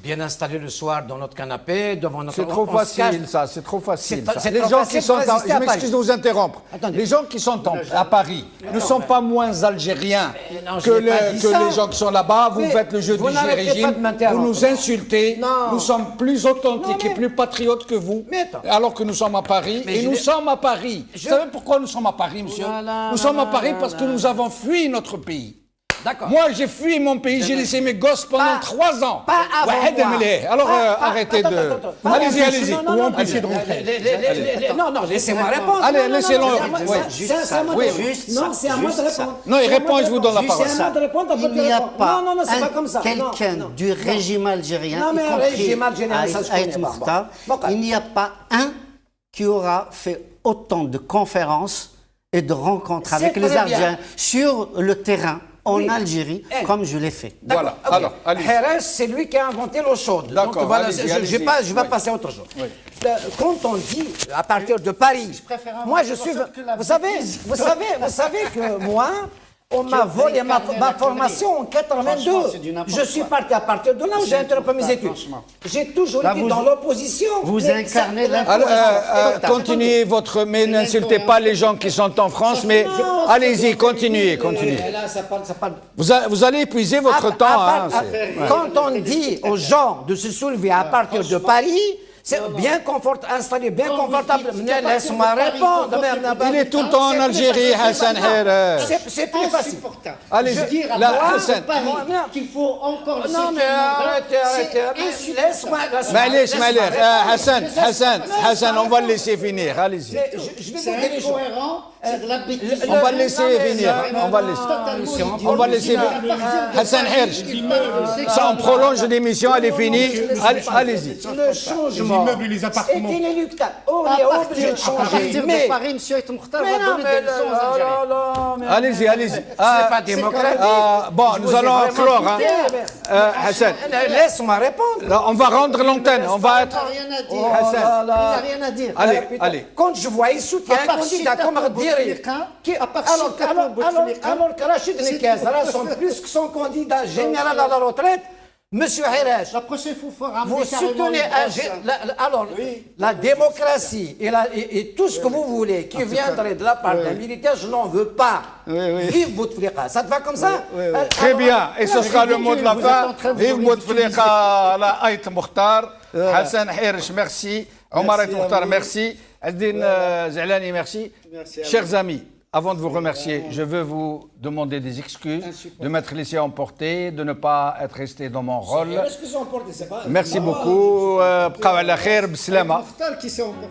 bien installés le soir dans notre canapé, devant notre... C'est trop facile, ça, c'est trop facile. Les gens qui sont... Je m'excuse de vous interrompre. Attendez. Les gens qui sont à Paris ne sont pas moins algériens que les gens qui sont là-bas. Vous faites le jeu du régime, vous nous insultez. Nous sommes plus authentiques et plus patriotes que vous, alors que nous sommes à Paris. Et nous sommes à Paris. Vous savez pourquoi nous sommes à Paris, monsieur? Nous sommes à Paris parce que nous avons fui notre pays. Moi, j'ai fui mon pays, j'ai laissé mes gosses pendant 3 ans. Pas avant moi. Alors, arrêtez de... Allez-y, allez-y. Ou empêcher de rentrer. Non, laissez-moi répondre. Allez, laissez-le. Non, c'est à moi de répondre. Non, il répond et je vous donne la parole. C'est à moi de répondre. Il n'y a pas quelqu'un du régime algérien, y compris Aït Mokhtar, il n'y a pas un qui aura fait autant de conférences et de rencontres avec les Algériens sur le terrain en Algérie, comme je l'ai fait. Voilà, alors, allez. Heresh, c'est lui qui a inventé l'eau chaude. D'accord, donc voilà, allez-y, je vais passer à autre chose. Oui. Quand on dit à partir de Paris, moi je suis... Vous savez que moi, on m'a volé ma formation en 82. Je suis parti à partir de là où j'ai interrompu mes études. J'ai toujours été dans l'opposition. Vous incarnez l'imposition. Continuez votre... Mais n'insultez pas les gens qui sont en France, mais allez-y, continuez. Vous allez épuiser votre temps. Quand on dit aux gens de se soulever à partir de Paris... C'est bien installé, bien confortable. Laisse-moi répondre. Il est tout le temps en Algérie, Hassan Heresh. C'est plus facile. Allez, Hassan. Qu'il faut encore le Non, mais arrêtez. Laisse-moi. Hassan, on va le laisser finir. Allez-y. Je vais vous dire les choses. On va le laisser venir. On va laisser venir. Hassan Heresh. Ça, on prolonge l'émission, elle est finie. Allez-y. Le changement immeubles et les appartements. C'est inéluctable. On est obligé de À changer. partir de Mais, Paris, M. Aït Mokhtar mais va non, donner mais des leçons aux Algériens. Allez-y, allez-y. c'est pas démocratique. Bon, Je nous vous ai allons vraiment clore. Hein. écouté. Hassan, Laisse-moi répondre. là, on va rendre l'antenne. On va Il être. n'a rien à dire. Oh Hassan. là Il là. n'a rien à dire. Allez, Putain, allez. Quand je vois ici qu'il y a À un part candidat Chita comme Ardiri, Bouteflika, à part Chita Bouteflika, alors que Rachid Nekaz, là, sont plus que son candidat général à la retraite, Monsieur Herash, la prochaine fois, il faut ramener vous carrément soutenez une brosse. la démocratie et tout ce que vous voulez qui viendrait de la part d'un militaire, je n'en veux pas. Vive Bouteflika, ça te va comme ça? Très bien. Et ce sera le mot de la vous êtes en train fin. de Vive vous Bouteflika, la Aït Mokhtar. Hassan Hirsch, merci. Omar Aït Mokhtar, merci. Azdine Zelani, merci. Chers amis, avant de vous remercier, je veux vous demander des excuses, de m'être laissé emporter, de ne pas être resté dans mon rôle. Merci beaucoup. Bqaw ala khair, b'slama. Mokhtar qui s'est emporté.